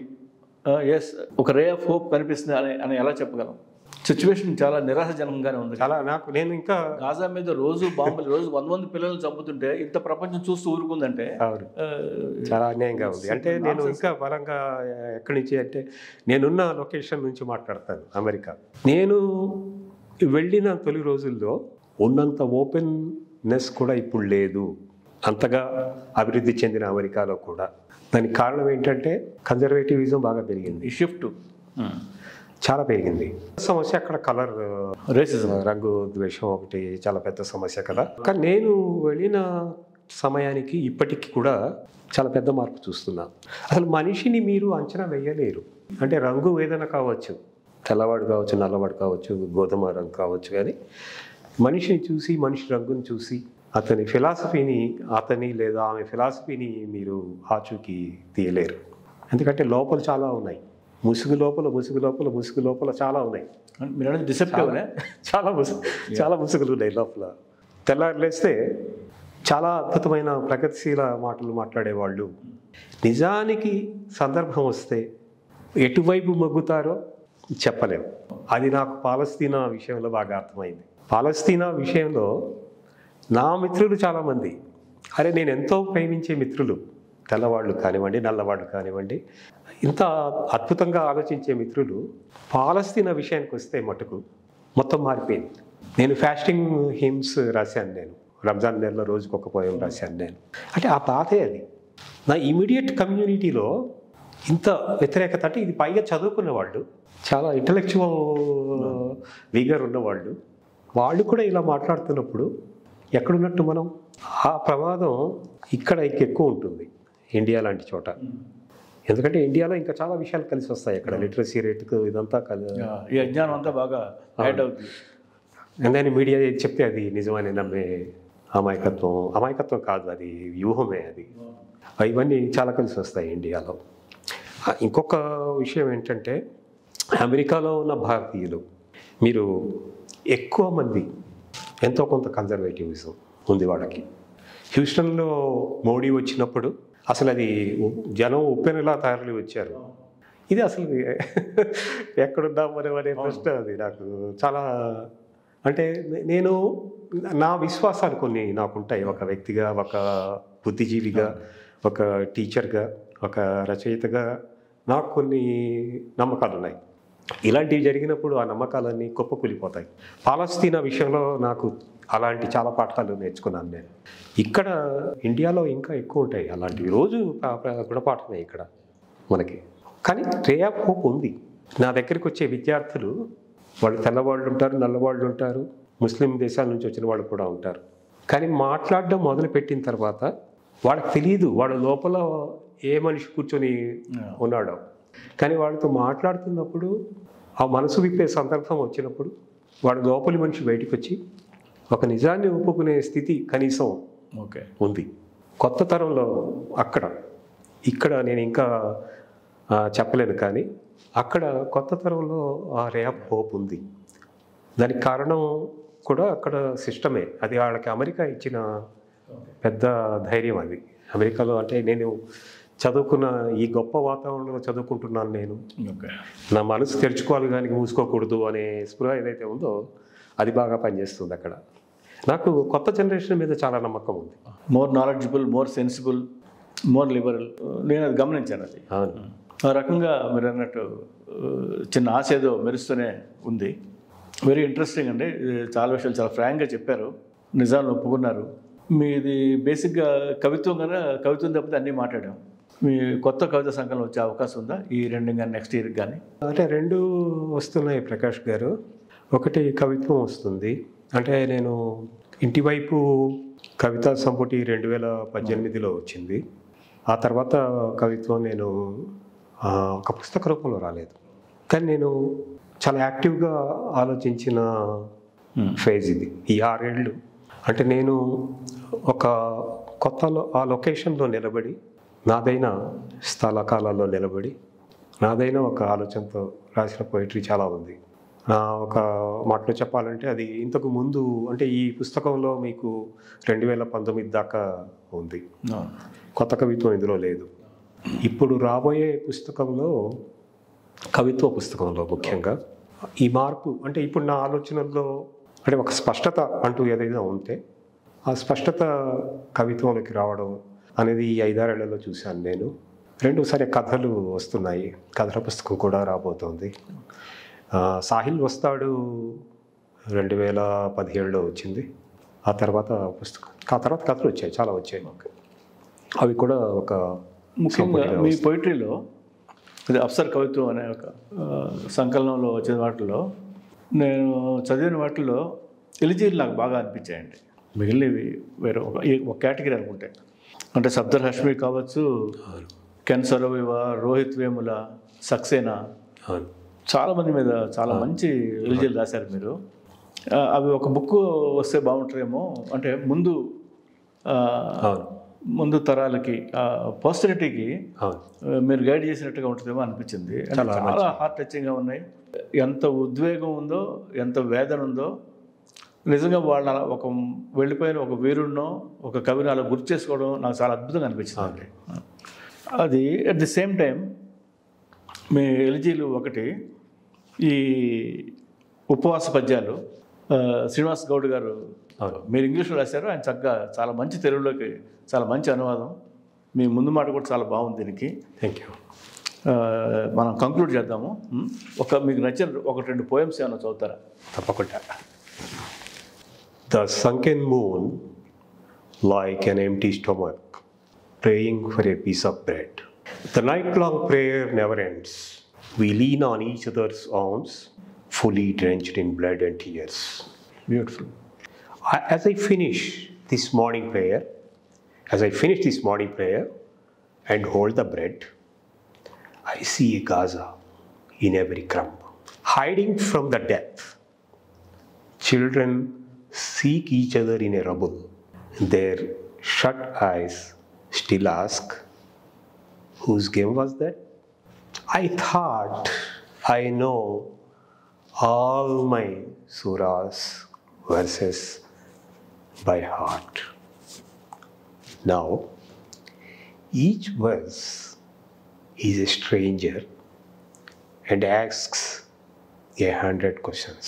ఎస్ ఒక రే ఆఫ్ హోప్ కనిపిస్తుంది అని ఎలా చెప్పగలం? సిచ్యువేషన్ చాలా నిరాశజనకంగానే ఉంది. నేను ఇంకా గాజా మీద రోజు బాంబులు, రోజు 100 పిల్లలు చంపుతుంటే ఇంత ప్రపంచం చూస్తూ ఊరుకుందంటే చాలా అన్యాయంగా ఉంది. అంటే నేను ఇంకా బలంగా ఎక్కడి నుంచి అంటే నేనున్న లొకేషన్ నుంచి మాట్లాడతాను. అమెరికా నేను వెళ్ళిన తొలి రోజుల్లో ఉన్నంత ఓపెన్నెస్ కూడా ఇప్పుడు లేదు. అంతగా అభివృద్ధి చెందిన అమెరికాలో కూడా. దానికి కారణం ఏంటంటే కన్జర్వేటివిజం బాగా పెరిగింది, ఈ షిఫ్ట్ చాలా పెరిగింది. సమస్య అక్కడ కలర్ రేసిజం, రంగు ద్వేషం ఒకటి చాలా పెద్ద సమస్య కదా. కానీ నేను వెళ్ళిన సమయానికి ఇప్పటికి కూడా చాలా పెద్ద మార్పు చూస్తున్నా. అసలు మనిషిని మీరు అంచనా వేయలేరు. అంటే రంగు ఏదైనా కావచ్చు, తెల్లవాడు కావచ్చు, నల్లవాడు కావచ్చు, గోధుమ రంగు కావచ్చు, కానీ మనిషిని చూసి, మనిషి రంగుని చూసి అతని ఫిలాసఫీని, అతని లేదా ఆమె ఫిలాసఫీని మీరు ఆచూకీ తీయలేరు. ఎందుకంటే లోపల చాలా ఉన్నాయి, ముసుగు లోపల చాలా ఉన్నాయి. మీరు డిసెప్టివ్, చాలా ముసుగులు ఉన్నాయి లోపల. తెల్లారులేస్తే చాలా అద్భుతమైన ప్రగతిశీల మాటలు మాట్లాడేవాళ్ళు నిజానికి సందర్భం వస్తే ఎటువైపు మొగ్గుతారో చెప్పలేము. అది నాకు పాలస్తీనా విషయంలో బాగా అర్థమైంది. పాలస్తీనా విషయంలో నా మిత్రులు చాలామంది, అరే నేను ఎంతో ప్రేమించే మిత్రులు, తెల్లవాళ్ళు కానివ్వండి, నల్లవాళ్ళు కానివ్వండి, ఇంత అద్భుతంగా ఆలోచించే మిత్రులు పాలస్తీనా విషయానికి వస్తే మటుకు మొత్తం మారిపోయింది. నేను ఫాస్టింగ్ హిమ్స్ రాశాను, నేను రంజాన్ నెలలో రోజుకొక పోయం రాశాను నేను. అంటే ఆ బాధే అది. నా ఇమీడియట్ కమ్యూనిటీలో ఇంత వ్యతిరేకత, అంటే ఇది పైగా చదువుకున్న వాళ్ళు, చాలా ఇంటలెక్చువల్ విగర్ ఉన్నవాళ్ళు, వాళ్ళు కూడా ఇలా మాట్లాడుతున్నప్పుడు ఎక్కడున్నట్టు మనం? ఆ ప్రమాదం ఇక్కడ ఎక్కువ ఉంటుంది ఇండియా లాంటి చోట. ఎందుకంటే ఇండియాలో ఇంకా చాలా విషయాలు కలిసి వస్తాయి. అక్కడ లిటరసీ రేటుకు ఇదంతా ఈ అజ్ఞానం అంతా బాగా యాడ్ అవుతుంది. అందుకని మీడియా ఏది చెప్తే అది నిజమని నమ్మే అమాయకత్వం కాదు, అది వ్యూహమే. అది ఇవన్నీ చాలా కలిసి వస్తాయి ఇండియాలో. ఇంకొక విషయం ఏంటంటే అమెరికాలో ఉన్న భారతీయులు, మీరు ఎక్కువ మంది ఎంతో కొంత కన్జర్వేటివిజం ఉంది వాళ్ళకి. హ్యూస్టన్లో మోడీ వచ్చినప్పుడు అసలు అది జనం ఉప్పెనలా తరలి వచ్చారు. ఇది అసలు ఎక్కడున్నాం మనం అనే ప్రశ్న. అది నాకు చాలా, అంటే నేను నా విశ్వాసాలు కొన్ని నాకుంటాయి. ఒక వ్యక్తిగా, ఒక బుద్ధిజీవిగా, ఒక టీచర్గా, ఒక రచయితగా నాకు కొన్ని నమ్మకాలు ఉన్నాయి. ఇలాంటివి జరిగినప్పుడు ఆ నమ్మకాలన్నీ కుప్పకూలిపోతాయి. పాలస్తీనా విషయంలో నాకు అలాంటి చాలా పాఠాలు నేర్చుకున్నాను నేను. ఇక్కడ ఇండియాలో ఇంకా ఎక్కువ ఉంటాయి అలాంటివి. రోజు గుణపాఠమే ఇక్కడ మనకి. కానీ రే ఆఫ్ హోప్ ఉంది. నా దగ్గరికి వచ్చే విద్యార్థులు వాళ్ళు తెల్లవాళ్ళు ఉంటారు, నల్లవాళ్ళు ఉంటారు, ముస్లిం దేశాల నుంచి వచ్చిన వాళ్ళు కూడా ఉంటారు. కానీ మాట్లాడడం మొదలుపెట్టిన తర్వాత వాళ్ళకి తెలియదు వాళ్ళ లోపల ఏ మనిషి కూర్చొని ఉన్నాడో. కానీ వాళ్ళతో మాట్లాడుతున్నప్పుడు ఆ మనసు విప్పే సందర్భం వచ్చినప్పుడు వాడు లోపలి మనిషి బయటకు వచ్చి ఒక నిజాన్ని ఒప్పుకునే స్థితి కనీసం ఉంది. కొత్త తరంలో ఇక్కడ నేను ఇంకా చెప్పలేను, కానీ అక్కడ కొత్త తరంలో ఆ రే ఆఫ్ హోప్ ఉంది. దానికి కారణం కూడా అక్కడ సిస్టమే. అది వాళ్ళకి అమెరికా ఇచ్చిన పెద్ద ధైర్యం. అది అమెరికాలో అంటే నేను చదువుకున్న ఈ గొప్ప వాతావరణంలో చదువుకుంటున్నాను నేను, నా మనసు తెరుచుకోవాలి కానీ మూసుకోకూడదు అనే స్పృహ ఏదైతే ఉందో అది బాగా పనిచేస్తుంది అక్కడ. నాకు కొత్త జనరేషన్ మీద చాలా నమ్మకం ఉంది. More knowledgeable, more sensible, more liberal. నేను అది గమనించాను. అది ఆ రకంగా మీరు అన్నట్టు చిన్న ఆశ ఏదో మెరుస్తూనే ఉంది. వెరీ ఇంట్రెస్టింగ్ అండి. చాలా విషయాలు చాలా ఫ్రాంక్గా చెప్పారు, నిజాలను ఒప్పుకున్నారు. మీది బేసిక్గా కవిత్వం కదా, కవిత్వం తప్పితే అన్నీ మాట్లాడాం. మీ కొత్త కవితా సంకలనం వచ్చే అవకాశం ఉందా ఈ రెండు కానీ నెక్స్ట్ ఇయర్కి కానీ? అంటే రెండు వస్తున్నాయి ప్రకాష్ గారు. ఒకటి కవిత్వం వస్తుంది. అంటే నేను ఇంటివైపు కవితా సంపుటి 2018లో వచ్చింది. ఆ తర్వాత కవిత్వం నేను ఒక పుస్తక రూపంలో రాలేదు, కానీ నేను చాలా యాక్టివ్గా ఆలోచించిన ఫేజ్ ఇది, ఈ 6 ఏళ్ళు. అంటే నేను ఒక కొత్త ఆ లొకేషన్లో నిలబడి, నాదైన స్థల కాలాల్లో నిలబడి, నాదైన ఒక ఆలోచనతో రాసిన పోయిటరీ చాలా ఉంది. ఒక మాటలో చెప్పాలంటే అది ఇంతకు ముందు అంటే ఈ పుస్తకంలో మీకు 2019 దాకా ఉంది. కొత్త కవిత్వం ఇందులో లేదు. ఇప్పుడు రాబోయే పుస్తకంలో, కవిత్వ పుస్తకంలో ముఖ్యంగా ఈ మార్పు అంటే ఇప్పుడు నా ఆలోచనల్లో అంటే ఒక స్పష్టత అంటూ ఏదైనా ఉంటే ఆ స్పష్టత కవిత్వంలోకి రావడం అనేది ఈ 5-6 ఏళ్లలో చూశాను నేను. రెండోసారి కథలు వస్తున్నాయి, కథల పుస్తకం కూడా రాబోతోంది. సాహిల్ వస్తాడు 2017లో వచ్చింది. ఆ తర్వాత పుస్తకం, ఆ తర్వాత కథలు వచ్చాయి, చాలా వచ్చాయి. అవి కూడా ఒక ముఖ్యంగా మీ పోయిటరీలో ఇది అప్సర్ కవిత్వం అనే ఒక సంకలనంలో వచ్చిన వాటిలో నేను చదివిన వాటిలో ఎలిజీలు నాకు బాగా అనిపించాయండి. మిగిలినవి వేరే ఒక కేటగిరీ అనుకుంటే, అంటే సఫ్దర్ హష్మీ కావచ్చు, కెన్ సరోవివా, రోహిత్ వేముల, సక్సేనా, చాలామంది మీద చాలా మంచి ఎలిజీలు రాశారు మీరు. అవి ఒక బుక్ వస్తే బాగుంటుందేమో, అంటే ముందు తరాలకి, పోస్టరిటీకి మీరు గైడ్ చేసినట్టుగా ఉంటుందేమో అనిపించింది. చాలా హార్ట్ టచింగ్గా ఉన్నాయి. ఎంత ఉద్వేగం ఉందో, ఎంత వేదన ఉందో, నిజంగా వాళ్ళ ఒక వెళ్ళిపోయిన ఒక వీరుడినో ఒక కవిని అలా గుర్తు చేసుకోవడం నాకు చాలా అద్భుతంగా అనిపించింది. అది అట్ ది సేమ్ టైం మీ ఎలిజీలు ఒకటి, ఈ ఉపవాస పద్యాలు శ్రీనివాస్ గౌడ్ గారు మీరు ఇంగ్లీష్లో రాశారు, ఆయన చక్కగా చాలా మంచి తెలుగులోకి చాలా మంచి అనువాదం. మీ ముందు మాట కూడా చాలా బాగుంది దీనికి. Thank you. మనం కంక్లూడ్ చేద్దాము. మీకు నచ్చిన 1-2 పోయమ్స్ ఏమైనా చదువుతారా? తప్పకుండా. The sunken moon, like an empty stomach, praying for a piece of bread. The night-long prayer never ends. We lean on each other's arms, fully drenched in blood and tears. Beautiful. As I finish this morning prayer and hold the bread, I see a Gaza in every crumb. Hiding from the death, children seek each other in a rubble. Their shut eyes still ask, whose game was that? I thought I know all my surahs verses by heart. Now, each verse is a stranger and asks 100 questions.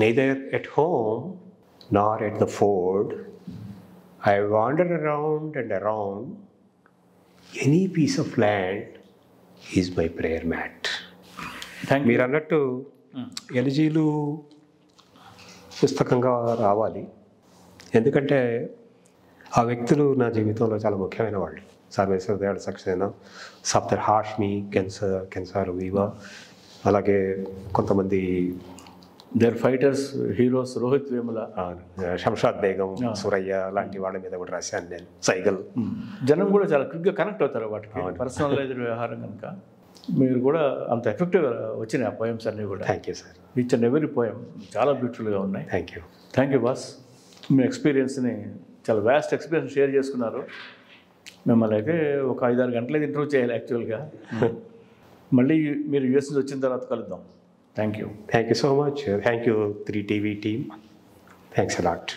Neither at home nor at the ford, I wander around and around. Any piece of land is my prayer mat. మీరు అన్నట్టు ఎలిజీలు పుస్తకంగా రావాలి, ఎందుకంటే ఆ వ్యక్తులు నా జీవితంలో చాలా ముఖ్యమైన వాళ్ళు. సర్వేశ్వర దయాళ సక్సేనా, సఫ్దర్ హాష్మీ, కెన్ సరోవివా, అలాగే కొంతమంది their fighters heroes Rohith Vemula, Shamshad Begum, Suraiya లాంటి వాళ్ళ మీద కూడా రాశాను నేను. సైగల్. జనం కూడా చాలా క్విక్గా కనెక్ట్ అవుతారు వాటికి, పర్సనలైజ్డ్ వ్యవహారం కనుక. మీరు కూడా అంత ఎఫెక్టివ్గా వచ్చినాయి ఆ పోయమ్స్ అన్నీ కూడా. Thank you sir. Each and every poem చాలా బ్యూటిఫుల్గా ఉన్నాయి. Thank you boss. మీ ఎక్స్పీరియన్స్ని చాలా వ్యాస్ట్ ఎక్స్పీరియన్స్ షేర్ చేసుకున్నారు. మిమ్మల్ని అయితే ఒక 5-6 గంటలే ఇంటర్వ్యూ చేయాలి యాక్చువల్గా. మళ్ళీ మీరు యూఎస్ నుంచి వచ్చిన తర్వాత కలుద్దాం. Thank you so much. Thank you 3TV team. Thanks a lot.